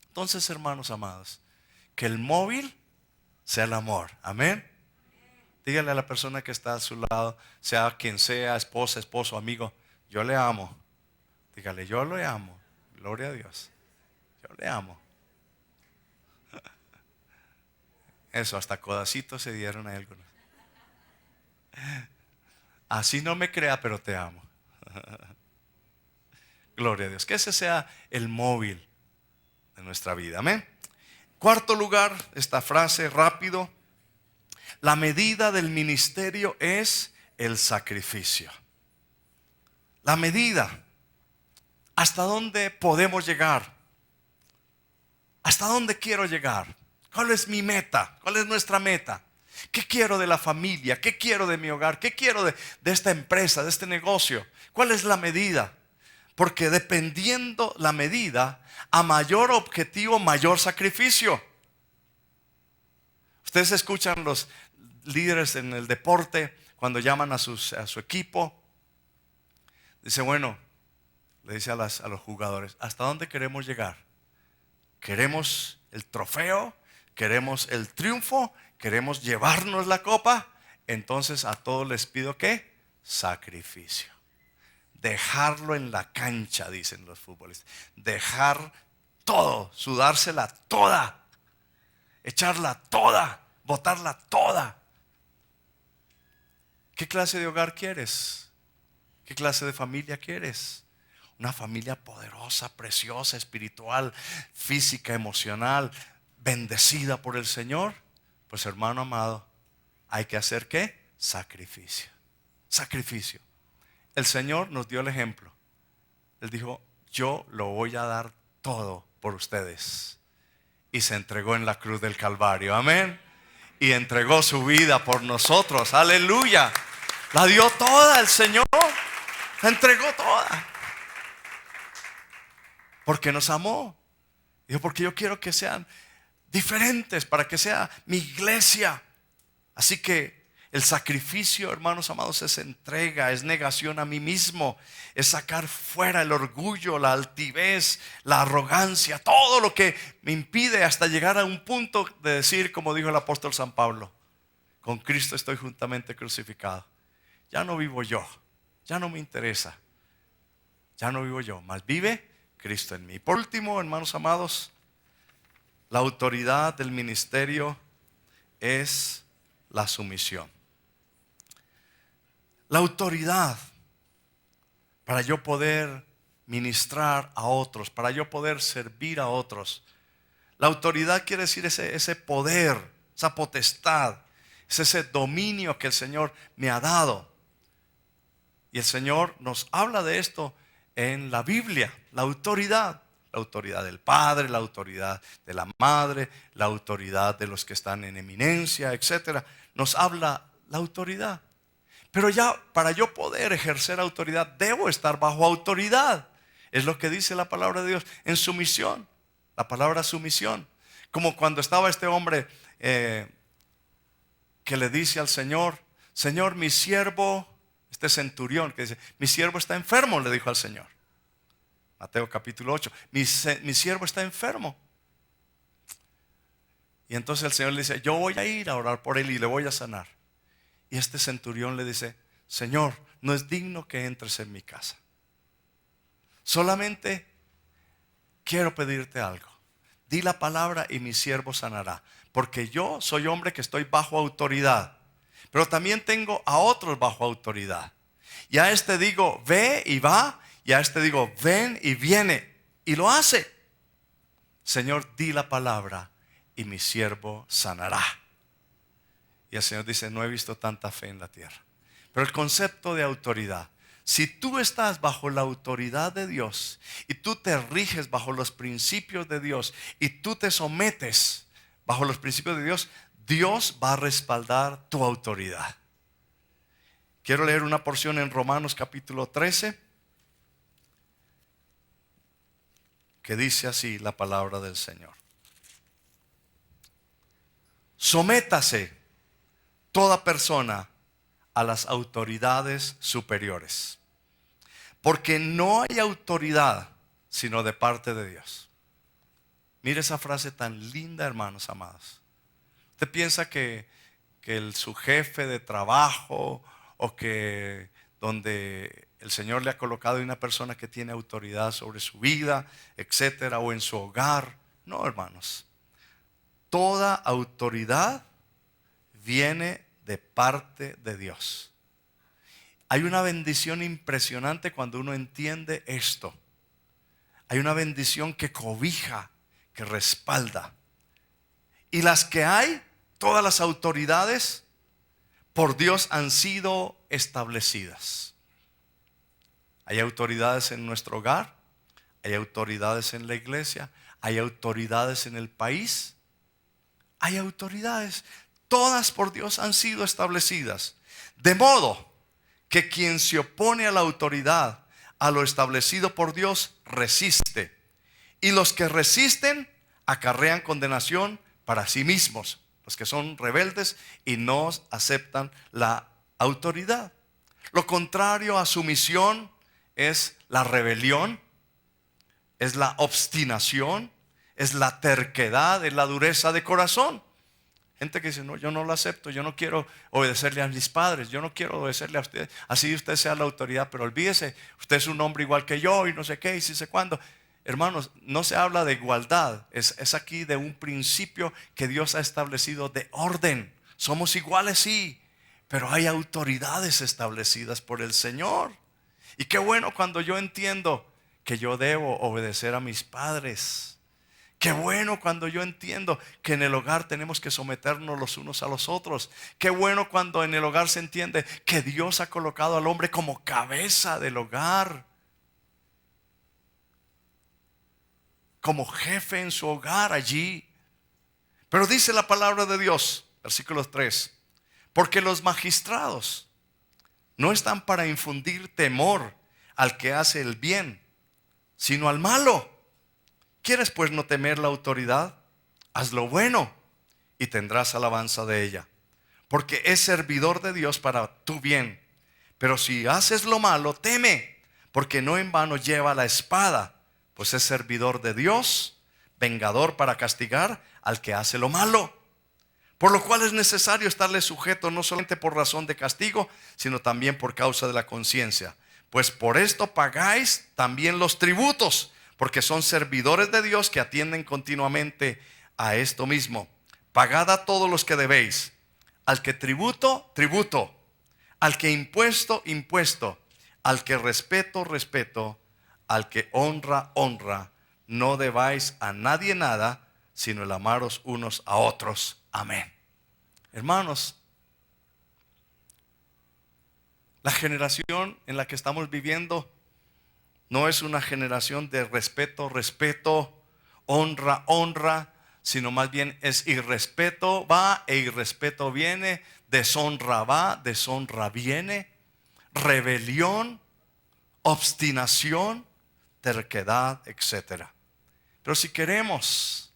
Entonces, hermanos amados, que el móvil sea el amor. Amén. Dígale a la persona que está a su lado, sea quien sea, esposa, esposo, amigo, yo le amo. Dígale, yo le amo. Gloria a Dios. Yo le amo. Eso, hasta codacitos se dieron a algunos. Así no me crea, pero te amo. Gloria a Dios. Que ese sea el móvil de nuestra vida. Amén. Cuarto lugar, esta frase rápido. La medida del ministerio es el sacrificio. La medida. ¿Hasta dónde podemos llegar? ¿Hasta dónde quiero llegar? ¿Cuál es mi meta? ¿Cuál es nuestra meta? ¿Qué quiero de la familia? ¿Qué quiero de mi hogar? ¿Qué quiero de esta empresa, de este negocio? ¿Cuál es la medida? Porque dependiendo la medida, a mayor objetivo, mayor sacrificio. Ustedes escuchan los líderes en el deporte cuando llaman a su equipo. Dice, bueno, le dice a los jugadores, ¿hasta dónde queremos llegar? ¿Queremos el trofeo? ¿Queremos el triunfo? ¿Queremos llevarnos la copa? Entonces a todos les pido ¿qué? Sacrificio. Dejarlo en la cancha, dicen los futbolistas. Dejar todo, sudársela toda, echarla toda, botarla toda. ¿Qué clase de hogar quieres? ¿Qué clase de familia quieres? Una familia poderosa, preciosa, espiritual, física, emocional, bendecida por el Señor. Pues hermano amado, hay que hacer ¿qué? Sacrificio. Sacrificio. El Señor nos dio el ejemplo. Él dijo, yo lo voy a dar todo por ustedes. Y se entregó en la cruz del Calvario. Amén. Y entregó su vida por nosotros. Aleluya. La dio toda el Señor. La entregó toda. Porque nos amó. Dijo, porque yo quiero que sean diferentes, para que sea mi iglesia. Así que el sacrificio, hermanos amados, es entrega, es negación a mí mismo, es sacar fuera el orgullo, la altivez, la arrogancia, todo lo que me impide hasta llegar a un punto de decir, como dijo el apóstol San Pablo, con Cristo estoy juntamente crucificado. Ya no vivo yo, ya no me interesa, ya no vivo yo, más vive Cristo en mí. Por último, hermanos amados, la autoridad del ministerio es la sumisión. La autoridad para yo poder ministrar a otros, para yo poder servir a otros. La autoridad quiere decir ese poder, esa potestad, es ese dominio que el Señor me ha dado. Y el Señor nos habla de esto en la Biblia, la autoridad. La autoridad del padre, la autoridad de la madre, la autoridad de los que están en eminencia, etcétera. Nos habla la autoridad. Pero ya para yo poder ejercer autoridad, debo estar bajo autoridad. Es lo que dice la palabra de Dios, en sumisión. La palabra sumisión. Como cuando estaba este hombre que le dice al Señor, Señor, mi siervo, este centurión que dice, mi siervo está enfermo, le dijo al Señor. Mateo capítulo 8, mi siervo está enfermo. Y entonces el Señor le dice, yo voy a ir a orar por él y le voy a sanar. Y este centurión le dice, Señor, no es digno que entres en mi casa. Solamente quiero pedirte algo. Di la palabra y mi siervo sanará. Porque yo soy hombre que estoy bajo autoridad. Pero también tengo a otros bajo autoridad. Y a este digo, ve y va. Y a este digo, ven y viene. Y lo hace. Señor, di la palabra y mi siervo sanará. Y el Señor dice, no he visto tanta fe en la tierra. Pero el concepto de autoridad, si tú estás bajo la autoridad de Dios y tú te riges bajo los principios de Dios y tú te sometes bajo los principios de Dios, Dios va a respaldar tu autoridad. Quiero leer una porción en Romanos capítulo 13 que dice así la palabra del Señor. Sométase toda persona a las autoridades superiores, porque no hay autoridad sino de parte de Dios. Mire esa frase tan linda, hermanos amados. ¿Usted piensa que su jefe de trabajo o que donde el Señor le ha colocado una persona que tiene autoridad sobre su vida, etcétera, o en su hogar? No, hermanos. Toda autoridad viene de parte de Dios. Hay una bendición impresionante cuando uno entiende esto. Hay una bendición que cobija, que respalda. Y las que hay, todas las autoridades por Dios han sido establecidas. Hay autoridades en nuestro hogar, hay autoridades en la iglesia, hay autoridades en el país, hay autoridades. Todas por Dios han sido establecidas. De modo que quien se opone a la autoridad, a lo establecido por Dios, resiste. Y los que resisten acarrean condenación para sí mismos. Los que son rebeldes y no aceptan la autoridad. Lo contrario a sumisión es la rebelión, es la obstinación, es la terquedad, es la dureza de corazón. Gente que dice, no, yo no lo acepto, yo no quiero obedecerle a mis padres, yo no quiero obedecerle a usted, así usted sea la autoridad, pero olvídese, usted es un hombre igual que yo y no sé qué y sí sé cuándo. Hermanos, no se habla de igualdad, es aquí de un principio que Dios ha establecido de orden. Somos iguales, sí, pero hay autoridades establecidas por el Señor. Y qué bueno cuando yo entiendo que yo debo obedecer a mis padres. Qué bueno cuando yo entiendo que en el hogar tenemos que someternos los unos a los otros. Qué bueno cuando en el hogar se entiende que Dios ha colocado al hombre como cabeza del hogar, como jefe en su hogar allí. Pero dice la palabra de Dios, versículo 3, porque los magistrados no están para infundir temor al que hace el bien, sino al malo. ¿Quieres pues no temer la autoridad? Haz lo bueno y tendrás alabanza de ella, porque es servidor de Dios para tu bien. Pero si haces lo malo, teme, porque no en vano lleva la espada, pues es servidor de Dios, vengador para castigar al que hace lo malo. Por lo cual es necesario estarle sujeto, no solamente por razón de castigo, sino también por causa de la conciencia. Pues por esto pagáis también los tributos, porque son servidores de Dios que atienden continuamente a esto mismo. Pagad a todos los que debéis. Al que tributo, tributo. Al que impuesto, impuesto. Al que respeto, respeto. Al que honra, honra. No debáis a nadie nada, sino el amaros unos a otros. Amén. Hermanos, la generación en la que estamos viviendo no es una generación de respeto, respeto, honra, honra, sino más bien es irrespeto va e irrespeto viene, deshonra va, deshonra viene, rebelión, obstinación, terquedad, etc. Pero si queremos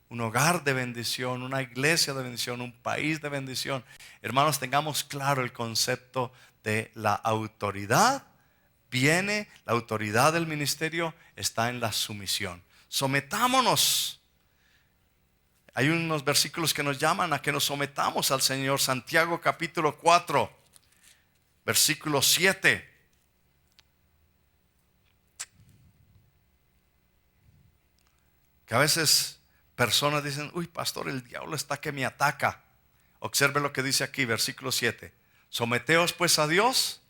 un hogar de bendición, una iglesia de bendición, un país de bendición, hermanos, tengamos claro el concepto de la autoridad. La autoridad del ministerio está en la sumisión. Sometámonos. Hay unos versículos que nos llaman a que nos sometamos al Señor. Santiago capítulo 4, versículo 7. Que a veces personas dicen: uy, pastor, el diablo está que me ataca. Observe lo que dice aquí, versículo 7. Someteos pues a Dios,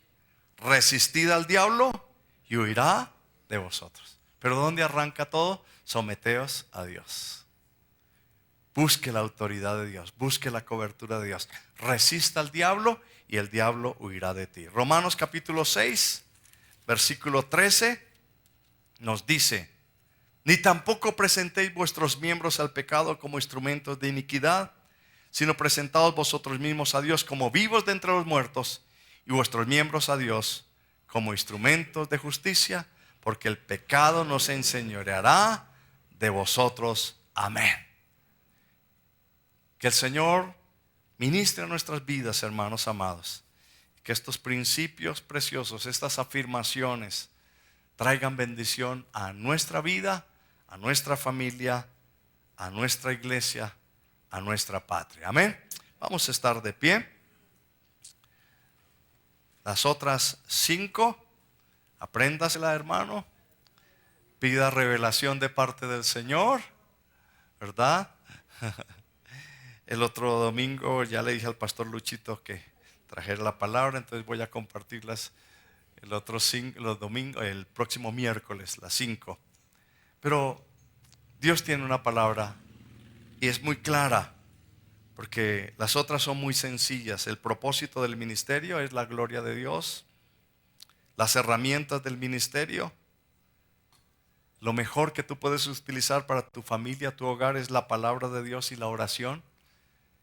resistid al diablo y huirá de vosotros. Pero ¿dónde arranca todo? Someteos a Dios. Busque la autoridad de Dios, busque la cobertura de Dios. Resista al diablo y el diablo huirá de ti. Romanos capítulo 6, versículo 13 nos dice: ni tampoco presentéis vuestros miembros al pecado como instrumentos de iniquidad, sino presentaos vosotros mismos a Dios como vivos de entre los muertos, y vuestros miembros a Dios como instrumentos de justicia, porque el pecado no se enseñoreará de vosotros. Amén. Que el Señor ministre a nuestras vidas, hermanos amados. Que estos principios preciosos, estas afirmaciones, traigan bendición a nuestra vida, a nuestra familia, a nuestra iglesia, a nuestra patria. Amén. Vamos a estar de pie. Las otras 5, apréndasela, hermano. Pida revelación de parte del Señor, ¿verdad? El otro domingo ya le dije al pastor Luchito que trajera la palabra, entonces voy a compartirlas el próximo miércoles, las 5. Pero Dios tiene una palabra y es muy clara, porque las otras son muy sencillas. El propósito del ministerio es la gloria de Dios. Las herramientas del ministerio, lo mejor que tú puedes utilizar para tu familia, tu hogar, es la palabra de Dios y la oración.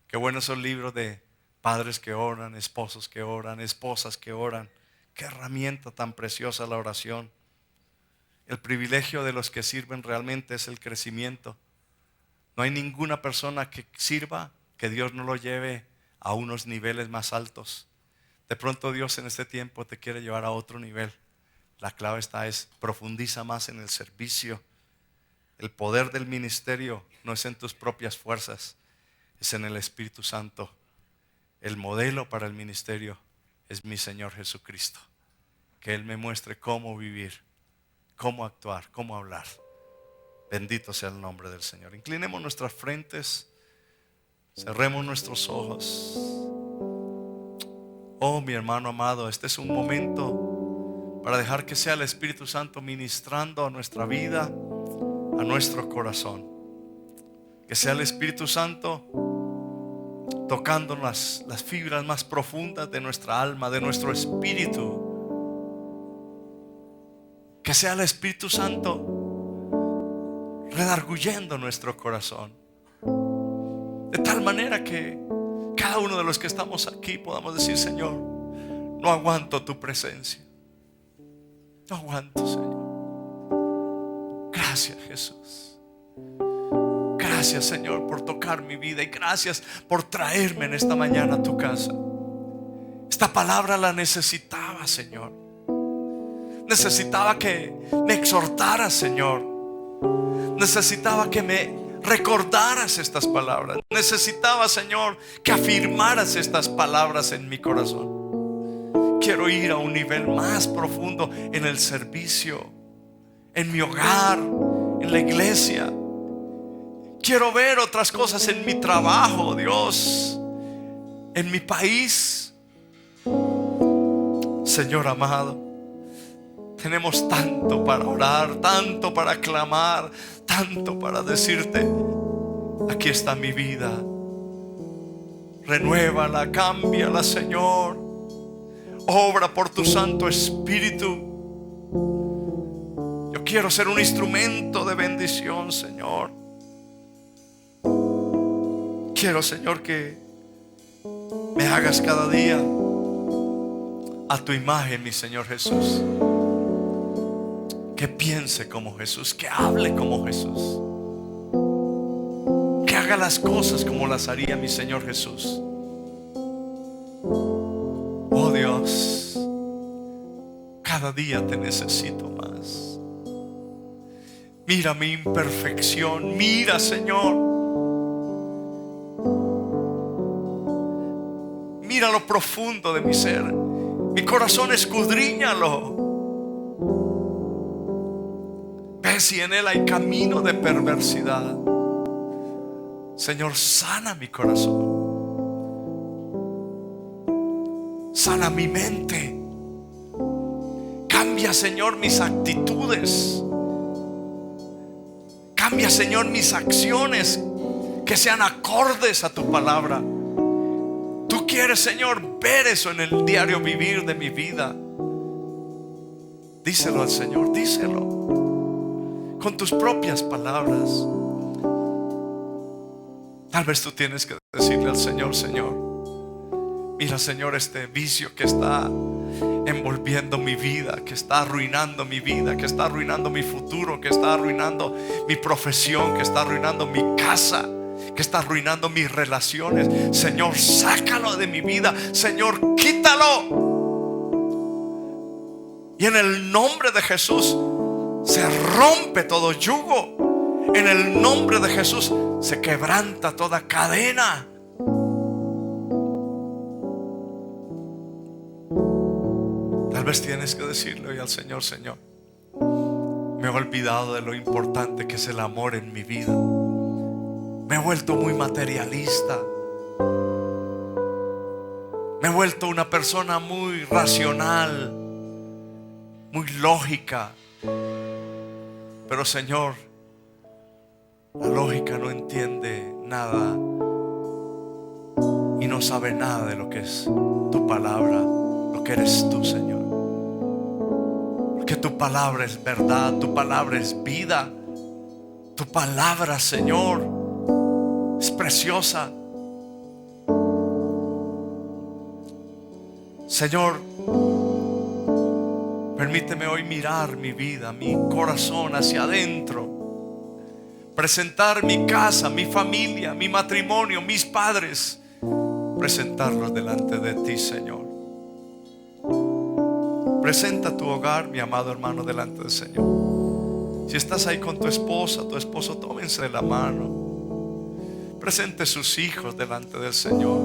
Qué buenos son libros de padres que oran, esposos que oran, esposas que oran. Qué herramienta tan preciosa la oración. El privilegio de los que sirven realmente es el crecimiento. No hay ninguna persona que sirva que Dios no lo lleve a unos niveles más altos. De pronto Dios en este tiempo te quiere llevar a otro nivel. La clave profundiza más en el servicio. El poder del ministerio no es en tus propias fuerzas, es en el Espíritu Santo. El modelo para el ministerio es mi Señor Jesucristo. Que Él me muestre cómo vivir, cómo actuar, cómo hablar. Bendito sea el nombre del Señor. Inclinemos nuestras frentes, cerremos nuestros ojos. Oh, mi hermano amado, este es un momento para dejar que sea el Espíritu Santo ministrando a nuestra vida, a nuestro corazón. Que sea el Espíritu Santo tocando las fibras más profundas de nuestra alma, de nuestro espíritu. Que sea el Espíritu Santo redarguyendo nuestro corazón, de tal manera que cada uno de los que estamos aquí podamos decir: Señor, no aguanto tu presencia, no aguanto, Señor. Gracias, Jesús. Gracias, Señor, por tocar mi vida, y gracias por traerme en esta mañana a tu casa. Esta palabra la necesitaba, Señor. Necesitaba que me exhortaras, Señor. Necesitaba que me recordaras estas palabras. Necesitaba, Señor, que afirmaras estas palabras en mi corazón. Quiero ir a un nivel más profundo en el servicio, en mi hogar, en la iglesia. Quiero ver otras cosas en mi trabajo, Dios, en mi país. Señor amado, tenemos tanto para orar, tanto para clamar, tanto para decirte: aquí está mi vida. Renuévala, cámbiala, Señor. Obra por tu Santo Espíritu. Yo quiero ser un instrumento de bendición, Señor. Quiero, Señor, que me hagas cada día a tu imagen, mi Señor Jesús. Que piense como Jesús, que hable como Jesús, que haga las cosas como las haría mi Señor Jesús. Oh Dios, cada día te necesito más. Mira mi imperfección, mira, Señor. Mira lo profundo de mi ser. Mi corazón, escudriñalo. Ve si en él hay camino de perversidad. Señor, sana mi corazón. Sana mi mente. Cambia, Señor, mis actitudes. Cambia, Señor, mis acciones, que sean acordes a tu palabra. Tú quieres, Señor, ver eso en el diario vivir de mi vida. Díselo al Señor, díselo con tus propias palabras. Tal vez tú tienes que decirle al Señor: Señor, mira, Señor, este vicio que está envolviendo mi vida, que está arruinando mi vida, que está arruinando mi futuro, que está arruinando mi profesión, que está arruinando mi casa, que está arruinando mis relaciones. Señor, sácalo de mi vida. Señor, quítalo. Y en el nombre de Jesús se rompe todo yugo. En el nombre de Jesús se quebranta toda cadena. Tal vez tienes que decirle hoy al Señor: Señor, me he olvidado de lo importante que es el amor en mi vida. Me he vuelto muy materialista. Me he vuelto una persona muy racional, muy lógica. Pero, Señor, la lógica no entiende nada y no sabe nada de lo que es tu palabra, lo que eres tú, Señor. Porque tu palabra es verdad, tu palabra es vida. Tu palabra, Señor, es preciosa. Señor, permíteme hoy mirar mi vida, mi corazón hacia adentro. Presentar mi casa, mi familia, mi matrimonio, mis padres. Presentarlos delante de ti, Señor. Presenta tu hogar, mi amado hermano, delante del Señor. Si estás ahí con tu esposa, tu esposo, tómense de la mano. Presente sus hijos delante del Señor.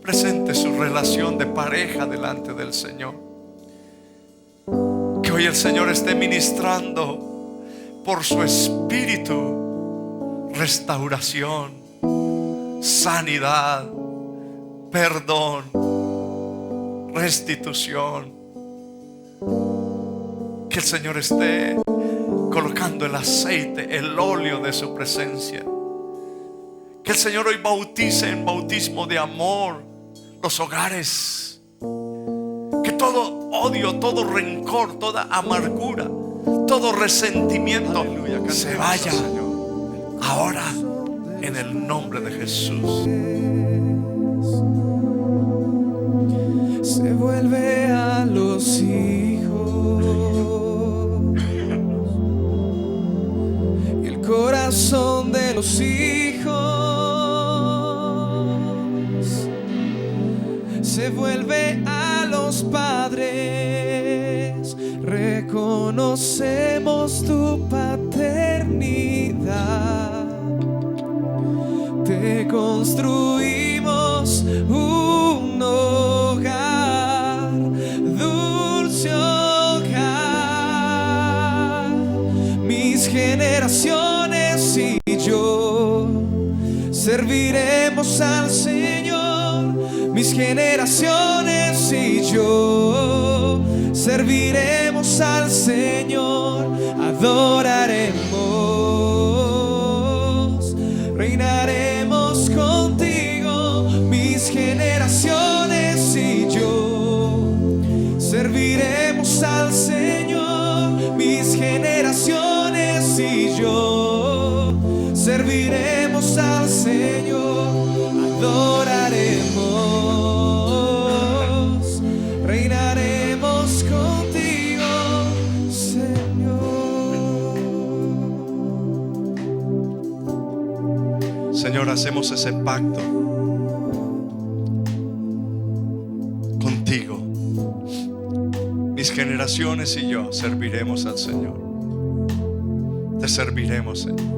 Presente su relación de pareja delante del Señor. Que hoy el Señor esté ministrando por su espíritu restauración, sanidad, perdón, restitución. Que el Señor esté colocando el aceite, el óleo de su presencia. Que el Señor hoy bautice en bautismo de amor los hogares. Que todo odio, todo rencor, toda amargura, todo resentimiento, aleluya, se vaya ahora en el nombre de Jesús. Se vuelve a los hijos devuelve a los padres. Reconocemos tu paternidad. Te construimos un hogar, dulce hogar. Mis generaciones y yo serviremos al Señor. Mis generaciones y yo serviremos al Señor. Adoraremos, reinaremos contigo. Mis generaciones y yo serviremos al Señor. Mis generaciones y yo serviremos al Señor. Adoraremos, reinaremos contigo, Señor. Señor, hacemos ese pacto contigo. Mis generaciones y yo serviremos al Señor. Te serviremos, Señor.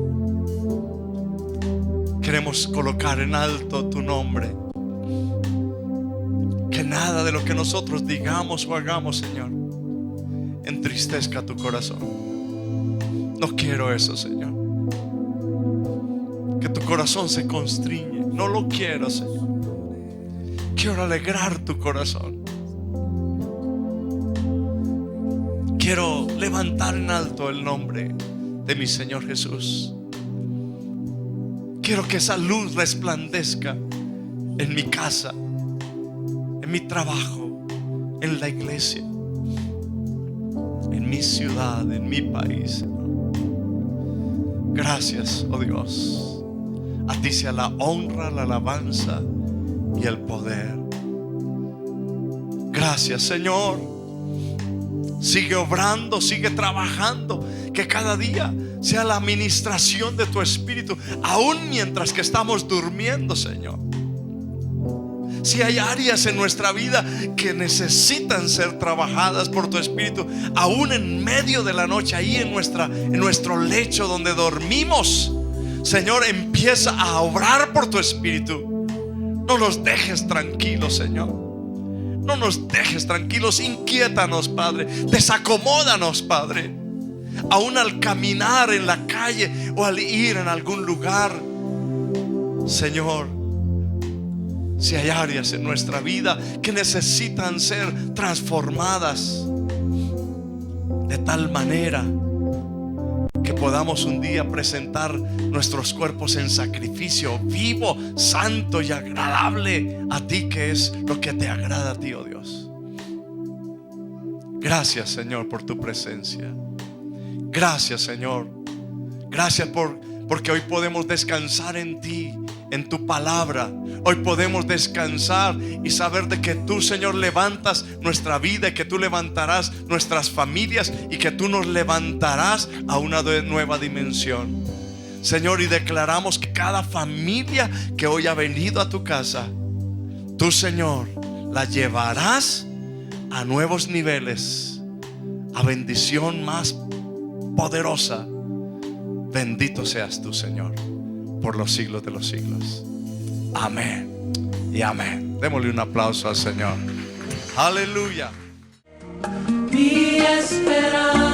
Queremos colocar en alto tu nombre. Que nada de lo que nosotros digamos o hagamos, Señor, entristezca tu corazón. No quiero eso, Señor. Que tu corazón se constriñe. No lo quiero, Señor. Quiero alegrar tu corazón. Quiero levantar en alto el nombre de mi Señor Jesús. Quiero que esa luz resplandezca en mi casa, en mi trabajo, en la iglesia, en mi ciudad, en mi país. Gracias, oh Dios. A ti sea la honra, la alabanza y el poder. Gracias, Señor. Sigue obrando, sigue trabajando. Que cada día sea la administración de tu Espíritu, aún mientras que estamos durmiendo, Señor. Si hay áreas en nuestra vida que necesitan ser trabajadas por tu Espíritu, aún en medio de la noche, ahí en nuestro lecho donde dormimos, Señor, empieza a obrar por tu Espíritu. No nos dejes tranquilos, Señor. No nos dejes tranquilos. Inquiétanos, Padre. Desacomódanos, Padre. Aún al caminar en la calle o al ir en algún lugar, Señor, si hay áreas en nuestra vida que necesitan ser transformadas de tal manera que podamos un día presentar nuestros cuerpos en sacrificio vivo, santo y agradable a ti, que es lo que te agrada a ti, oh Dios. Gracias, Señor, por tu presencia. Gracias, Señor. Gracias porque hoy podemos descansar en ti, en tu palabra. Hoy podemos descansar y saber de que tú, Señor, levantas nuestra vida, y que tú levantarás nuestras familias, y que tú nos levantarás a una nueva dimensión, Señor. Y declaramos que cada familia que hoy ha venido a tu casa, tú, Señor, la llevarás a nuevos niveles, a bendición más poderosa. Bendito seas tú, Señor, por los siglos de los siglos. Amén y amén. Démosle un aplauso al Señor. Aleluya. Mi esperanza